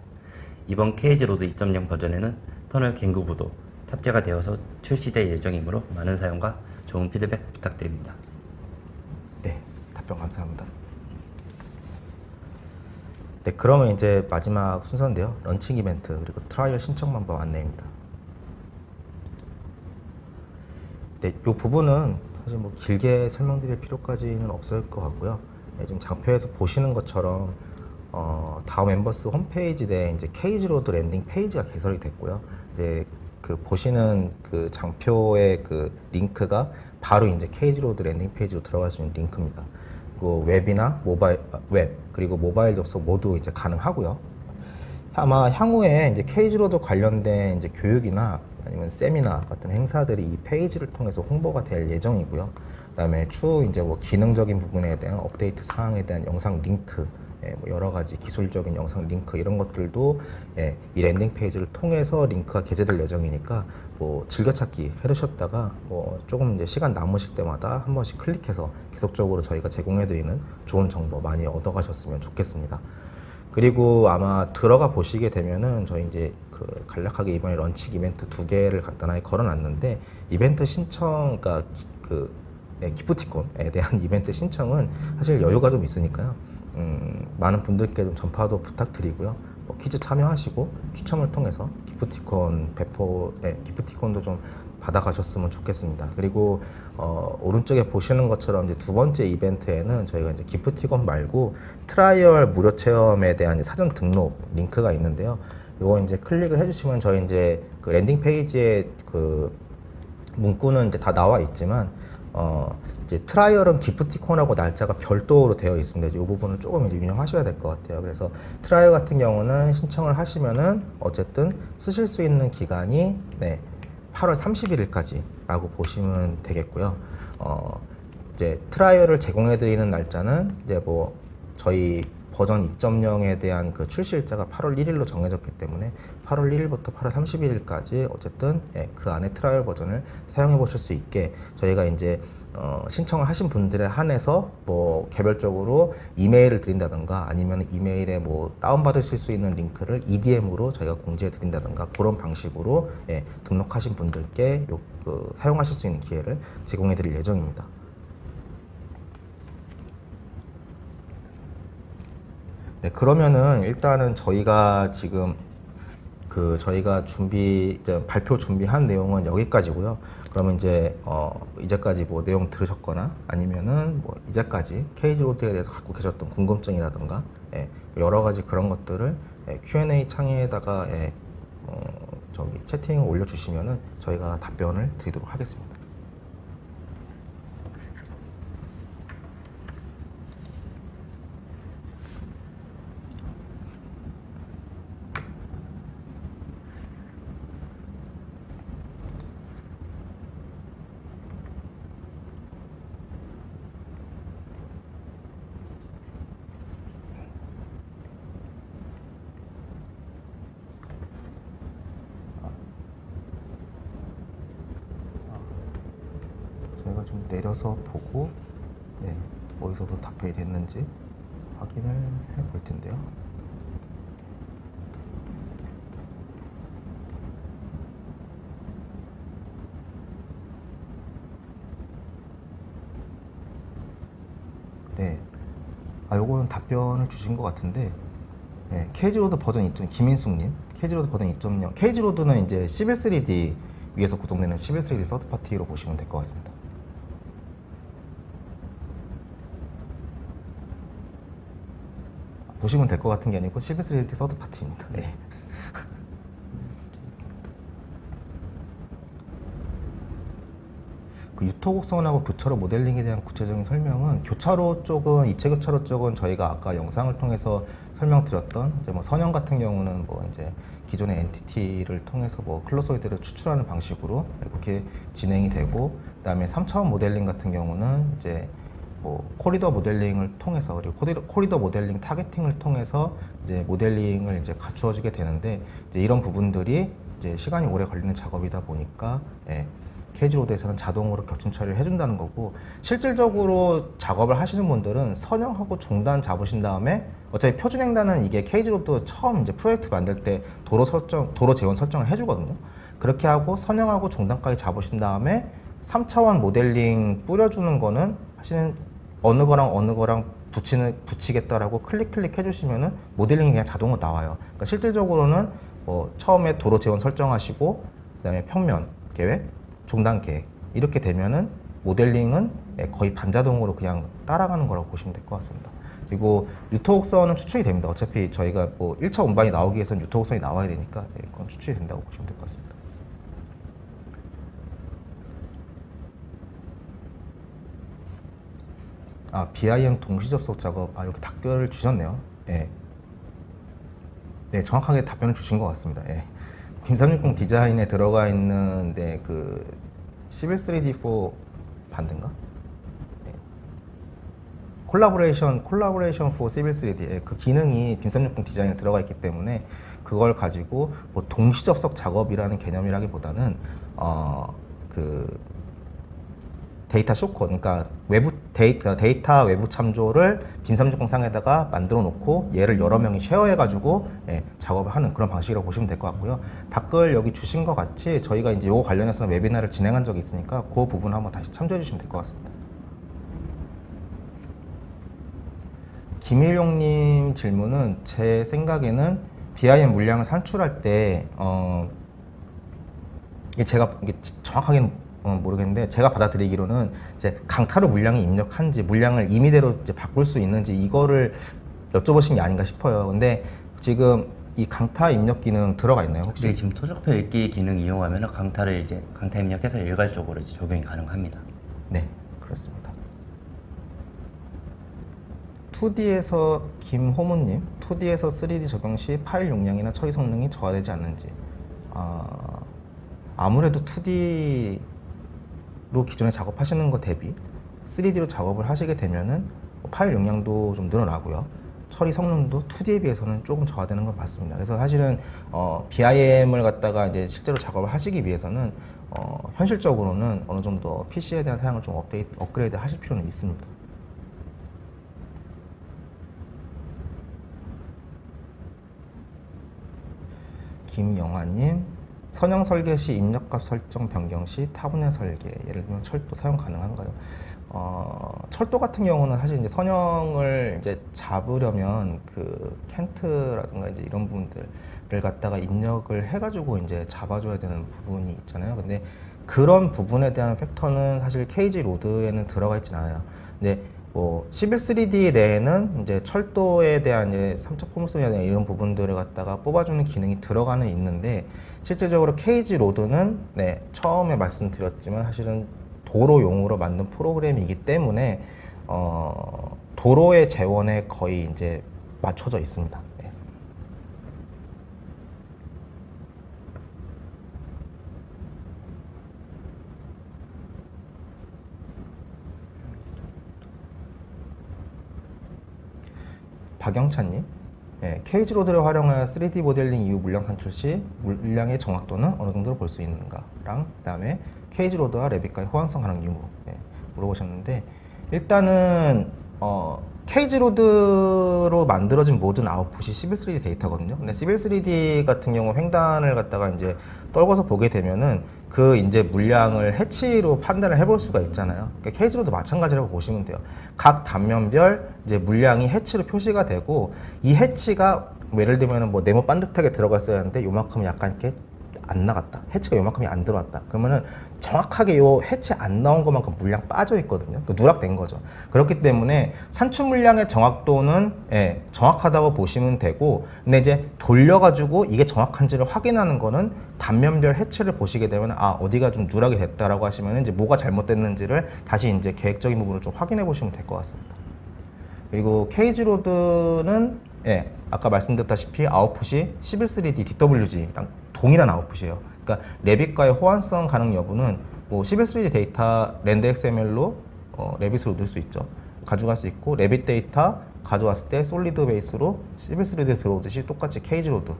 이번 케이지로드 2.0 버전에는 터널 갱구부도 탑재가 되어서 출시될 예정이므로 많은 사용과 좋은 피드백 부탁드립니다. 네, 답변 감사합니다. 네, 그러면 이제 마지막 순서인데요. 런칭 이벤트 그리고 트라이얼 신청 방법 안내입니다. 네, 이 부분은 사실 뭐 길게 설명드릴 필요까지는 없을 것 같고요. 네, 지금 장표에서 보시는 것처럼 다음 멤버스 홈페이지 내에 이제 케이지로드 랜딩 페이지가 개설이 됐고요. 이제 그 보시는 그 장표의 그 링크가 바로 이제 케이지로드 랜딩 페이지로 들어갈 수 있는 링크입니다. 그 웹이나 웹 그리고 모바일 접속 모두 이제 가능하고요. 아마 향후에 이제 케이지로드 관련된 이제 교육이나 아니면 세미나 같은 행사들이 이 페이지를 통해서 홍보가 될 예정이고요. 그다음에 추후 이제 뭐 기능적인 부분에 대한 업데이트 사항에 대한 영상 링크, 뭐 여러 가지 기술적인 영상 링크 이런 것들도 이 랜딩 페이지를 통해서 링크가 게재될 예정이니까 뭐 즐겨찾기 해두셨다가 뭐 조금 이제 시간 남으실 때마다 한 번씩 클릭해서 계속적으로 저희가 제공해드리는 좋은 정보 많이 얻어가셨으면 좋겠습니다. 그리고 아마 들어가 보시게 되면은 저희 이제 그 간략하게 이번에 런칭 이벤트 2개를 간단하게 걸어놨는데 이벤트 신청, 그러니까 기프티콘에 대한 이벤트 신청은 사실 여유가 좀 있으니까요. 많은 분들께 좀 전파도 부탁드리고요. 뭐 퀴즈 참여하시고 추첨을 통해서 기프티콘 기프티콘도 좀 받아가셨으면 좋겠습니다. 그리고 오른쪽에 보시는 것처럼 이제 두 번째 이벤트에는 저희가 이제 기프티콘 말고 트라이얼 무료 체험에 대한 사전 등록 링크가 있는데요. 이거 이제 클릭을 해주시면 저희 이제 그 랜딩 페이지에 그 문구는 이제 다 나와 있지만 이제 트라이얼은 기프티콘하고 날짜가 별도로 되어 있습니다. 이 부분을 조금 이제 유념하셔야 될 것 같아요. 그래서 트라이얼 같은 경우는 신청을 하시면은 어쨌든 쓰실 수 있는 기간이 8월 31일까지라고 보시면 되겠고요. 이제 트라이얼을 제공해드리는 날짜는 이제 뭐 저희 버전 2.0에 대한 그 출시 일자가 8월 1일로 정해졌기 때문에 8월 1일부터 8월 31일까지 어쨌든 그 안에 트라이얼 버전을 사용해 보실 수 있게 저희가 이제 신청을 하신 분들에 한해서 뭐 개별적으로 이메일을 드린다든가 아니면 이메일에 뭐 다운받으실 수 있는 링크를 EDM으로 저희가 공지해 드린다든가 그런 방식으로 등록하신 분들께 사용하실 수 있는 기회를 제공해 드릴 예정입니다. 네, 그러면은 일단은 저희가 지금 저희가 발표 준비한 내용은 여기까지고요. 그러면 이제 이제까지 뭐 내용 들으셨거나 아니면은 뭐 이제까지 케이지 로드에 대해서 갖고 계셨던 궁금증이라든가 예, 여러 가지 그런 것들을 Q&A 창에다가 저기 채팅을 올려주시면은 저희가 답변을 드리도록 하겠습니다. 저희가 좀 내려서 보고 어디서부터 답변이 됐는지 확인을 해볼 텐데요. 네, 요거는 답변을 주신 것 같은데 케이지로드 버전 2.0 김인숙님 케이지로드 버전 2.0 케이지로드는 이제 11.3D 위에서 구동되는 11.3D 서드파티로 보시면 될 것 같습니다. 보시면 될 것 같은 게 아니고 11.3D 서드파티입니다. 네. 그 유토곡선하고 교차로 모델링에 대한 구체적인 설명은 교차로 쪽은 입체 교차로 쪽은 저희가 아까 영상을 통해서 설명드렸던 이제 뭐 선형 같은 경우는 뭐 이제 기존의 엔티티를 통해서 뭐 클로소이드를 추출하는 방식으로 이렇게 진행이 되고, 그다음에 3차원 모델링 같은 경우는 이제 뭐 코리더 모델링을 통해서, 그리고 코리더 모델링 타겟팅을 통해서 이제 모델링을 이제 갖추어지게 되는데, 이제 이런 부분들이 이제 시간이 오래 걸리는 작업이다 보니까 케이지로드에서는 자동으로 겹침 처리를 해준다는 거고, 실질적으로 작업을 하시는 분들은 선형하고 종단 잡으신 다음에, 어차피 표준횡단은 이게 케이지로드 처음 이제 프로젝트 만들 때 도로 재원 설정을 해주거든요. 그렇게 하고 선형하고 종단까지 잡으신 다음에 3차원 모델링 뿌려주는 거는 사실은 어느 거랑 붙이겠다라고 클릭 해주시면은 모델링이 그냥 자동으로 나와요. 그러니까 실질적으로는 뭐 처음에 도로 재원 설정하시고, 그다음에 평면 계획, 종단 계획 이렇게 되면은 모델링은 거의 반자동으로 그냥 따라가는 거라고 보시면 될 것 같습니다. 그리고 유토곡선은 추측이 됩니다. 어차피 저희가 뭐 1차 운반이 나오기 위해서는 유토곡선이 나와야 되니까 그건 추측이 된다고 보시면 될 것 같습니다. BIM 동시 접속 작업, 이렇게 답변을 주셨네요. 네, 정확하게 답변을 주신 것 같습니다. BIM360 디자인에 들어가 있는 그 11.3D4 반대인가? 콜라보레이션 for 11.3D 그 기능이 BIM360 디자인에 들어가 있기 때문에 그걸 가지고 뭐 동시 접속 작업이라는 개념이라기보다는 그 데이터 쇼컷, 그러니까 데이터 외부 참조를 BIM360 상에다가 만들어 놓고 얘를 여러 명이 쉐어해 가지고 작업을 하는 그런 방식이라고 보시면 될 것 같고요. 댓글 여기 주신 것 같이 저희가 이제 요거 관련해서는 웨비나를 진행한 적이 있으니까 그 부분 한번 다시 참조해 주시면 될 것 같습니다. 김일용님 질문은 제 생각에는 BIM 물량을 산출할 때 이게 정확하게는 모르겠는데, 제가 받아들이기로는 이제 강타로 물량이 입력한지 물량을 임의대로 이제 바꿀 수 있는지 이거를 여쭤보신 게 아닌가 싶어요. 근데 지금 이 강타 입력 기능 들어가 있나요 혹시? 네, 지금 토적표 읽기 기능 이용하면 강타 입력해서 일괄적으로 이제 적용이 가능합니다. 네, 그렇습니다. 2D에서 김호무님, 2D에서 3D 적용 시 파일 용량이나 처리 성능이 저하되지 않는지. 아무래도 2D로 기존에 작업하시는 거 대비 3D로 작업을 하시게 되면은 파일 용량도 좀 늘어나고요. 처리 성능도 2D에 비해서는 조금 저하되는 건 맞습니다. 그래서 사실은 BIM을 갖다가 이제 실제로 작업을 하시기 위해서는 현실적으로는 어느 정도 PC에 대한 사양을 좀 업그레이드 하실 필요는 있습니다. 김영아님, 선형 설계 시 입력값 설정 변경 시 타분해 설계, 예를 들면 철도 사용 가능한가요? 철도 같은 경우는 사실 이제 선형을 이제 잡으려면 그 켄트라든가 이제 이런 부분들을 갖다가 입력을 해가지고 이제 잡아줘야 되는 부분이 있잖아요. 근데 그런 부분에 대한 팩터는 사실 KG 로드에는 들어가 있진 않아요. 근데 뭐 11.3D 내에는 이제 철도에 대한 이제 3차 포물선이나 이런 부분들을 갖다가 뽑아주는 기능이 들어가는 있는데 실제적으로 KG 로드는 네, 처음에 말씀드렸지만 사실은 도로용으로 만든 프로그램이기 때문에 도로의 재원에 거의 이제 맞춰져 있습니다. 네. 박영찬님, 예, 케이지 로드를 활용하여 3D 모델링 이후 물량 산출 시 물량의 정확도는 어느 정도로 볼 수 있는가랑 그다음에 케이지 로드와 레빗과의 호환성 가능 유무 물어보셨는데 일단은 케이지 로드로 만들어진 모든 아웃풋이 시빌 3D 데이터거든요. 근데 시빌 3D 같은 경우 횡단을 갖다가 이제 떨궈서 보게 되면은 그 이제 물량을 해치로 판단을 해볼 수가 있잖아요. 그러니까 케이지 로드 마찬가지라고 보시면 돼요. 각 단면별 이제 물량이 해치로 표시가 되고 이 해치가 뭐 예를 들면은 뭐 네모 반듯하게 들어갔어야 하는데 요만큼 약간 이렇게 안 나갔다. 해치가 요만큼이 안 들어왔다. 그러면은 정확하게 요 해치 안 나온 것만큼 물량 빠져 있거든요. 그 누락된 거죠. 그렇기 때문에 산출 물량의 정확도는 예, 정확하다고 보시면 되고, 근데 이제 돌려가지고 이게 정확한지를 확인하는 거는 단면별 해치를 보시게 되면 아 어디가 좀 누락이 됐다라고 하시면 이제 뭐가 잘못됐는지를 다시 이제 계획적인 부분을 좀 확인해 보시면 될 것 같습니다. 그리고 케이지 로드는 예, 아까 말씀드렸다시피 아웃풋이 11.3D DWG랑 동일한 아웃풋이에요. 그러니까 레빗과의 호환성 가능 여부는 뭐 11.3D 데이터 랜드 XML로 레빗으로 넣을 수 있죠. 가져갈 수 있고 레빗 데이터 가져왔을 때 솔리드 베이스로 11.3D 들어오듯이 똑같이 케이지 로드로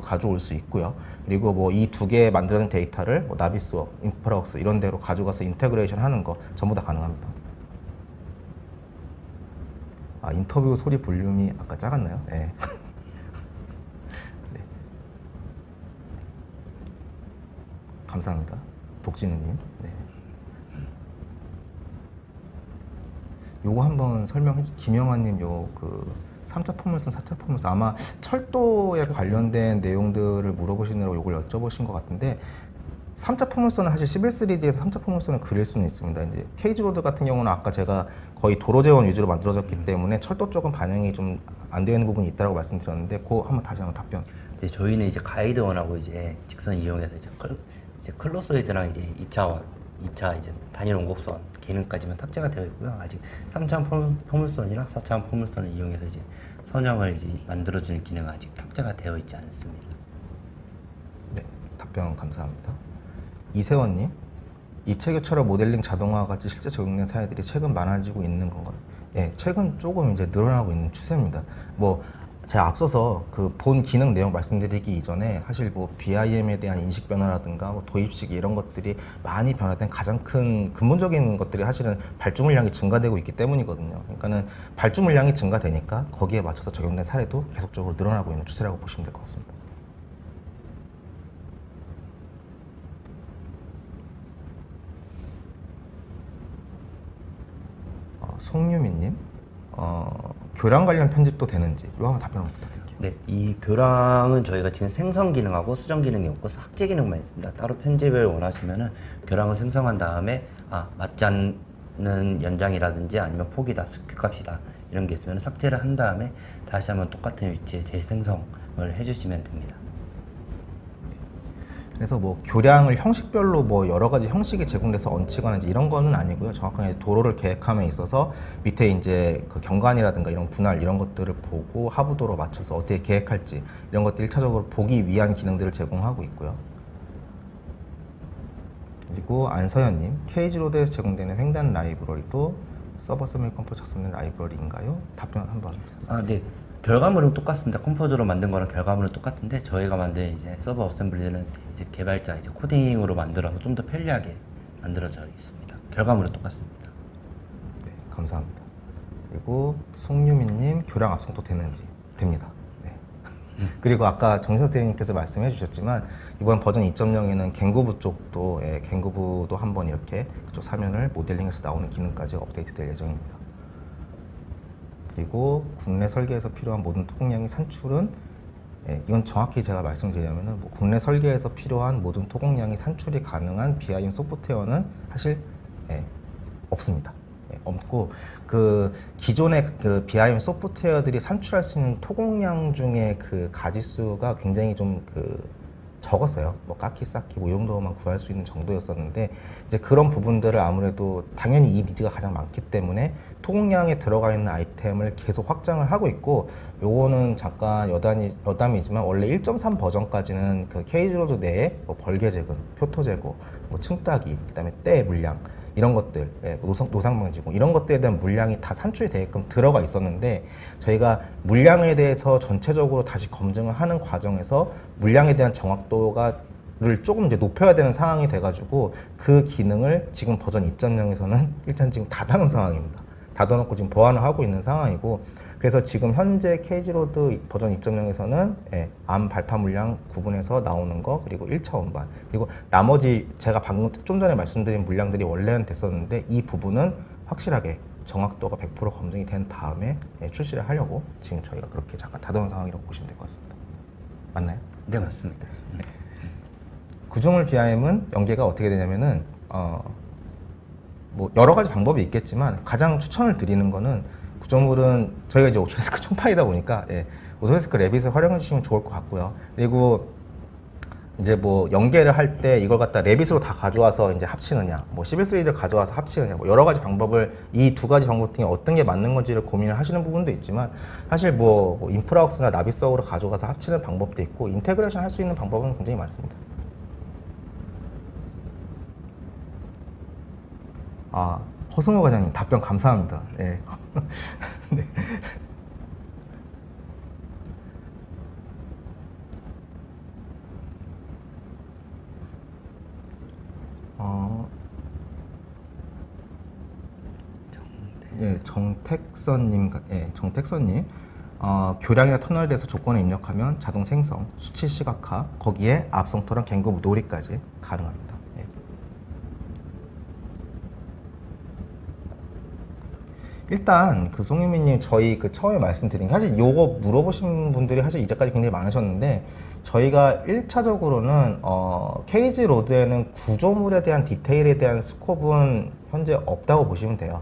가져올 수 있고요. 그리고 뭐 이 두 개 만들어낸 데이터를 뭐 나비스워, 인프라웍스 이런 데로 가져가서 인테그레이션 하는 거 전부 다 가능합니다. 아, 인터뷰 소리 볼륨이 아까 작았나요? 네. 네. 감사합니다. 복진우님. 네. 요거 한번 설명해 김영환님 요 그 3차 포물선, 4차 포물선 아마 철도에 관련된 내용들을 물어보시느라고 요걸 여쭤보신 것 같은데 3차 포물선은 사실 11.3D에서 3차 포물선을 그릴 수는 있습니다. 이제 케이지 로드 같은 경우는 아까 제가 거의 도로 재원 위주로 만들어졌기 때문에 철도 쪽은 반영이 좀 안 되어 있는 부분이 있다고 말씀드렸는데 그거 한번 다시 한번 답변. 네, 저희는 이제 가이드원하고 이제 직선 이용해서 이제 클로소이드랑 이제 2차 이제 단일 원곡선 기능까지만 탑재가 되어 있고요. 아직 3차 포물선이랑 4차 포물선을 이용해서 이제 선형을 이제 만들어주는 기능은 아직 탑재가 되어 있지 않습니다. 네, 답변 감사합니다. 이세원님, 입체 교차로 모델링 자동화와 같이 실제 적용된 사례들이 최근 많아지고 있는 건가요? 예, 최근 조금 이제 늘어나고 있는 추세입니다. 뭐 제가 앞서서 그 본 기능 내용 말씀드리기 이전에 사실 뭐 BIM에 대한 인식 변화라든가 뭐 도입식 이런 것들이 많이 변화된 가장 큰 근본적인 것들이 사실은 발주 물량이 증가되고 있기 때문이거든요. 그러니까는 발주 물량이 증가되니까 거기에 맞춰서 적용된 사례도 계속적으로 늘어나고 있는 추세라고 보시면 될 것 같습니다. 송유민님, 교량 관련 편집도 되는지 이거 한번 답변을 부탁드릴게요. 네, 이 교량은 저희가 지금 생성 기능하고 수정 기능이 없고 삭제 기능만 있습니다. 따로 편집을 원하시면은 교량을 생성한 다음에 맞지 않는 연장이라든지 아니면 폭이다, 스큐값이다 이런 게 있으면 삭제를 한 다음에 다시 한번 똑같은 위치에 재생성을 해주시면 됩니다. 그래서 뭐 교량을 형식별로 뭐 여러 가지 형식이 제공돼서 얹히거나 이제 이런 거는 아니고요. 정확하게 도로를 계획함에 있어서 밑에 이제 그 경관이라든가 이런 분할 이런 것들을 보고 하부도로 맞춰서 어떻게 계획할지 이런 것들 1차적으로 보기 위한 기능들을 제공하고 있고요. 그리고 안서연님, 케이지로드에서 제공되는 횡단 라이브러리도 서버 서밀 컴포 작성된 라이브러리인가요? 답변 한번. 네. 결과물은 똑같습니다. 컴포즈로 만든 거랑 결과물은 똑같은데 저희가 만든 이제 서버 어셈블리는 이제 개발자 이제 코딩으로 만들어서 좀 더 편리하게 만들어져 있습니다. 결과물은 똑같습니다. 네, 감사합니다. 그리고 송유민님, 교량 압송도 되는지 됩니다. 네. 그리고 아까 정진석 대리님께서 말씀해 주셨지만 이번 버전 2.0에는 갱구부 쪽도 갱구부도 한번 이렇게 그쪽 사면을 모델링해서 나오는 기능까지 업데이트될 예정입니다. 그리고 국내 설계에서 필요한 모든 통량의 산출은 예, 이건 정확히 제가 말씀드리자면은 뭐 국내 설계에서 필요한 모든 토공량이 산출이 가능한 BIM 소프트웨어는 사실 예, 없습니다. 예, 없고 그 기존의 그 BIM 소프트웨어들이 산출할 수 있는 토공량 중에 그 가지수가 굉장히 좀 그 적었어요. 뭐 까키 쌓기 뭐 이 정도만 구할 수 있는 정도였었는데 이제 그런 부분들을 아무래도 당연히 이 니즈가 가장 많기 때문에 토공량에 들어가 있는 아이템을 계속 확장을 하고 있고 요거는 잠깐 여담이지만 원래 1.3 버전까지는 그 케이지로드 내에 뭐 벌개 제거, 표토 제거, 뭐 층따기, 그다음에 때 물량 이런 것들, 예, 노상방지구 이런 것들에 대한 물량이 다 산출이 되게끔 들어가 있었는데 저희가 물량에 대해서 전체적으로 다시 검증을 하는 과정에서 물량에 대한 정확도를 조금 이제 높여야 되는 상황이 돼가지고 그 기능을 지금 버전 2.0에서는 일단 지금 닫아놓은 상황입니다. 닫아놓고 지금 보완을 하고 있는 상황이고 그래서 지금 현재 케이지로드 버전 2.0에서는 예, 암 발파 물량 구분해서 나오는 거 그리고 1차 원반 그리고 나머지 제가 방금 좀 전에 말씀드린 물량들이 원래는 됐었는데 이 부분은 확실하게 정확도가 100% 검증이 된 다음에 예, 출시를 하려고 지금 저희가 그렇게 잠깐 닫아놓은 상황이라고 보시면 될 것 같습니다. 맞나요? 네, 맞습니다. 구조물 BIM은 연계가 어떻게 되냐면은 뭐 여러 가지 방법이 있겠지만 가장 추천을 드리는 거는 구조물은 저희가 이제 오토데스크 촌파이다 보니까 예, 오토데스크 레빗을 활용해 주시면 좋을 것 같고요. 그리고 이제 뭐 연계를 할 때 이걸 갖다 레빗으로 다 가져와서 이제 합치느냐, 뭐 11.3를 가져와서 합치느냐, 뭐 여러 가지 방법을 이 두 가지 방법 중에 어떤 게 맞는 건지를 고민을 하시는 부분도 있지만 사실 뭐 인프라웍스나 나비스웍으로 가져가서 합치는 방법도 있고 인테그레이션 할 수 있는 방법은 굉장히 많습니다. 아, 허승호 과장님 답변 감사합니다. 예. 네. 예, 정택선님, 예, 정택선님. 교량이나 터널에 대해서 조건을 입력하면 자동 생성, 수치 시각화, 거기에 압성토랑 갱급 놀이까지 가능합니다. 예. 일단 그 송유미님 저희 그 처음에 말씀드린 게 사실 요거 물어보신 분들이 사실 이제까지 굉장히 많으셨는데 저희가 1차적으로는 케이지 로드에는 구조물에 대한 디테일에 대한 스콥은 현재 없다고 보시면 돼요.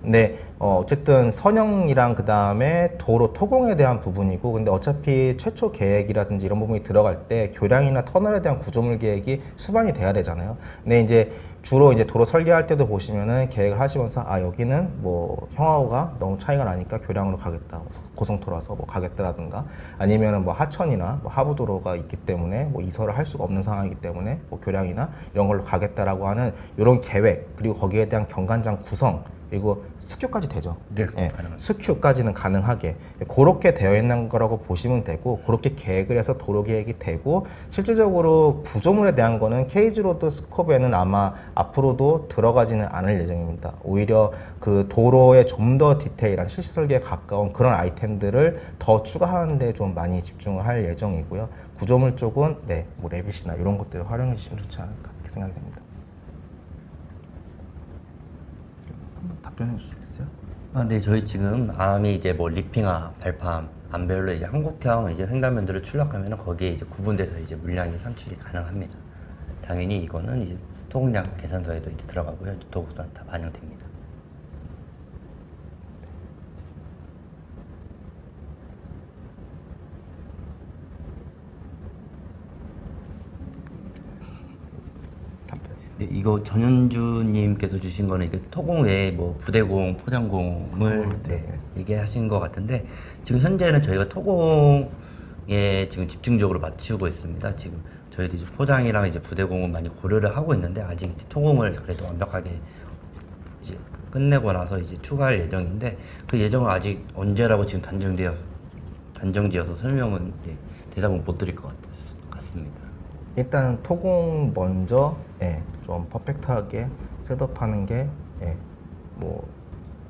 근데 어쨌든 선형이랑 그 다음에 도로 토공에 대한 부분이고 근데 어차피 최초 계획이라든지 이런 부분이 들어갈 때 교량이나 터널에 대한 구조물 계획이 수반이 돼야 되잖아요. 근데 이제 주로 이제 도로 설계할 때도 보시면은 계획을 하시면서 아 여기는 뭐 형하우가 너무 차이가 나니까 교량으로 가겠다 고성토라서 뭐 가겠다라든가 아니면은 뭐 하천이나 뭐 하부도로가 있기 때문에 뭐 이설을 할 수가 없는 상황이기 때문에 뭐 교량이나 이런 걸로 가겠다라고 하는 이런 계획 그리고 거기에 대한 경관장 구성 그리고 스큐까지 되죠. 네, 예, 가능합니다. 스큐까지는 가능하게 그렇게 되어 있는 거라고 보시면 되고 그렇게 계획을 해서 도로 계획이 되고 실질적으로 구조물에 대한 거는 케이지로드 스콥에는 아마 앞으로도 들어가지는 않을 예정입니다. 오히려 그 도로에 좀 더 디테일한 실시 설계에 가까운 그런 아이템들을 더 추가하는 데 좀 많이 집중을 할 예정이고요. 구조물 쪽은 네, 뭐 레빗이나 이런 것들을 활용해 주시면 좋지 않을까 이렇게 생각이 됩니다. 답변해 주시겠어요? 네, 저희 지금 암이 이제 뭐 리핑아, 발파암, 암별로 이제 한국형 이제 횡단면들을 출력하면 거기에 이제 구분돼서 이제 물량이 산출이 가능합니다. 당연히 이거는 이제 토공량 계산서에도 이제 들어가고요. 도국선 다 반영됩니다. 네, 이거 전현주님께서 주신 거는 이게 토공 외에 뭐 부대공, 포장공을 네, 얘기하신 것 같은데 지금 현재는 저희가 토공에 지금 집중적으로 맞추고 있습니다. 지금 저희도 이제 포장이랑 이제 부대공은 많이 고려를 하고 있는데 아직 이제 토공을 그래도 완벽하게 이제 끝내고 나서 이제 추가할 예정인데 그 예정은 아직 언제라고 지금 단정지어서 설명은 예, 대답은 못 드릴 것 같습니다. 일단은 토공 먼저 예, 좀 퍼펙트하게 셋업하는 게 예, 뭐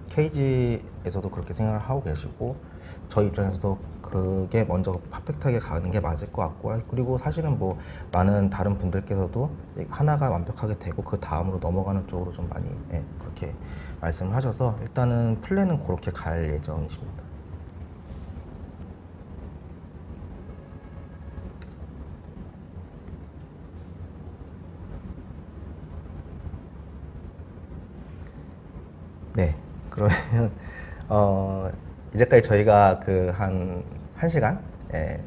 케이지에서도 그렇게 생각을 하고 계시고 저희 입장에서도 그게 먼저 퍼펙트하게 가는 게 맞을 것 같고 그리고 사실은 뭐 많은 다른 분들께서도 하나가 완벽하게 되고 그 다음으로 넘어가는 쪽으로 좀 많이 예, 그렇게 말씀을 하셔서 일단은 플랜은 그렇게 갈 예정이십니다. 네. 그러면 이제까지 저희가 그 한 시간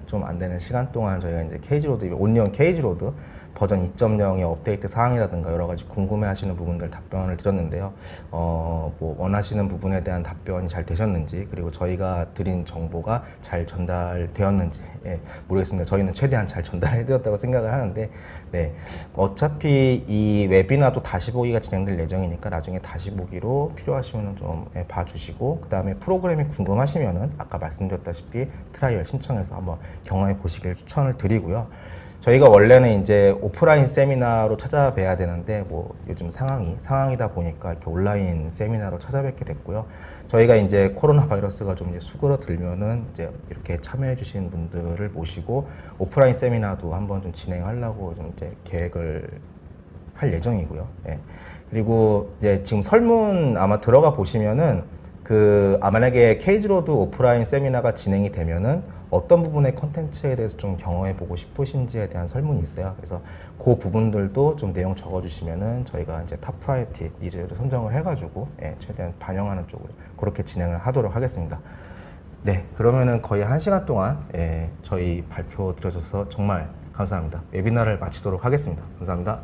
좀 안 되는 시간 동안 저희가 이제 케이지로드 온리온 케이지로드 버전 2.0의 업데이트 사항이라든가 여러 가지 궁금해하시는 부분들 답변을 드렸는데요. 뭐 원하시는 부분에 대한 답변이 잘 되셨는지 그리고 저희가 드린 정보가 잘 전달되었는지 모르겠습니다. 저희는 최대한 잘 전달해드렸다고 생각을 하는데 네. 어차피 이 웨비나도 다시 보기가 진행될 예정이니까 나중에 다시 보기로 필요하시면 좀 봐주시고 그 다음에 프로그램이 궁금하시면은 아까 말씀드렸다시피 트라이얼 신청해서 한번 경험해 보시길 추천을 드리고요. 저희가 원래는 이제 오프라인 세미나로 찾아뵈야 되는데 뭐 요즘 상황이다 보니까 이렇게 온라인 세미나로 찾아뵙게 됐고요. 저희가 이제 코로나 바이러스가 좀 이제 수그러들면은 이제 이렇게 참여해 주신 분들을 모시고 오프라인 세미나도 한번 좀 진행하려고 좀 이제 계획을 할 예정이고요. 예. 그리고 이제 지금 설문 아마 들어가 보시면은 만약에 케이지로드 오프라인 세미나가 진행이 되면은 어떤 부분의 컨텐츠에 대해서 좀 경험해보고 싶으신지에 대한 설문이 있어요. 그래서 그 부분들도 좀 내용 적어주시면은 저희가 이제 탑 프라이어티 니즈를 선정을 해가지고 최대한 반영하는 쪽으로 그렇게 진행을 하도록 하겠습니다. 네, 그러면은 거의 1시간 동안 저희 발표 들어줘서 정말 감사합니다. 웨비나를 마치도록 하겠습니다. 감사합니다.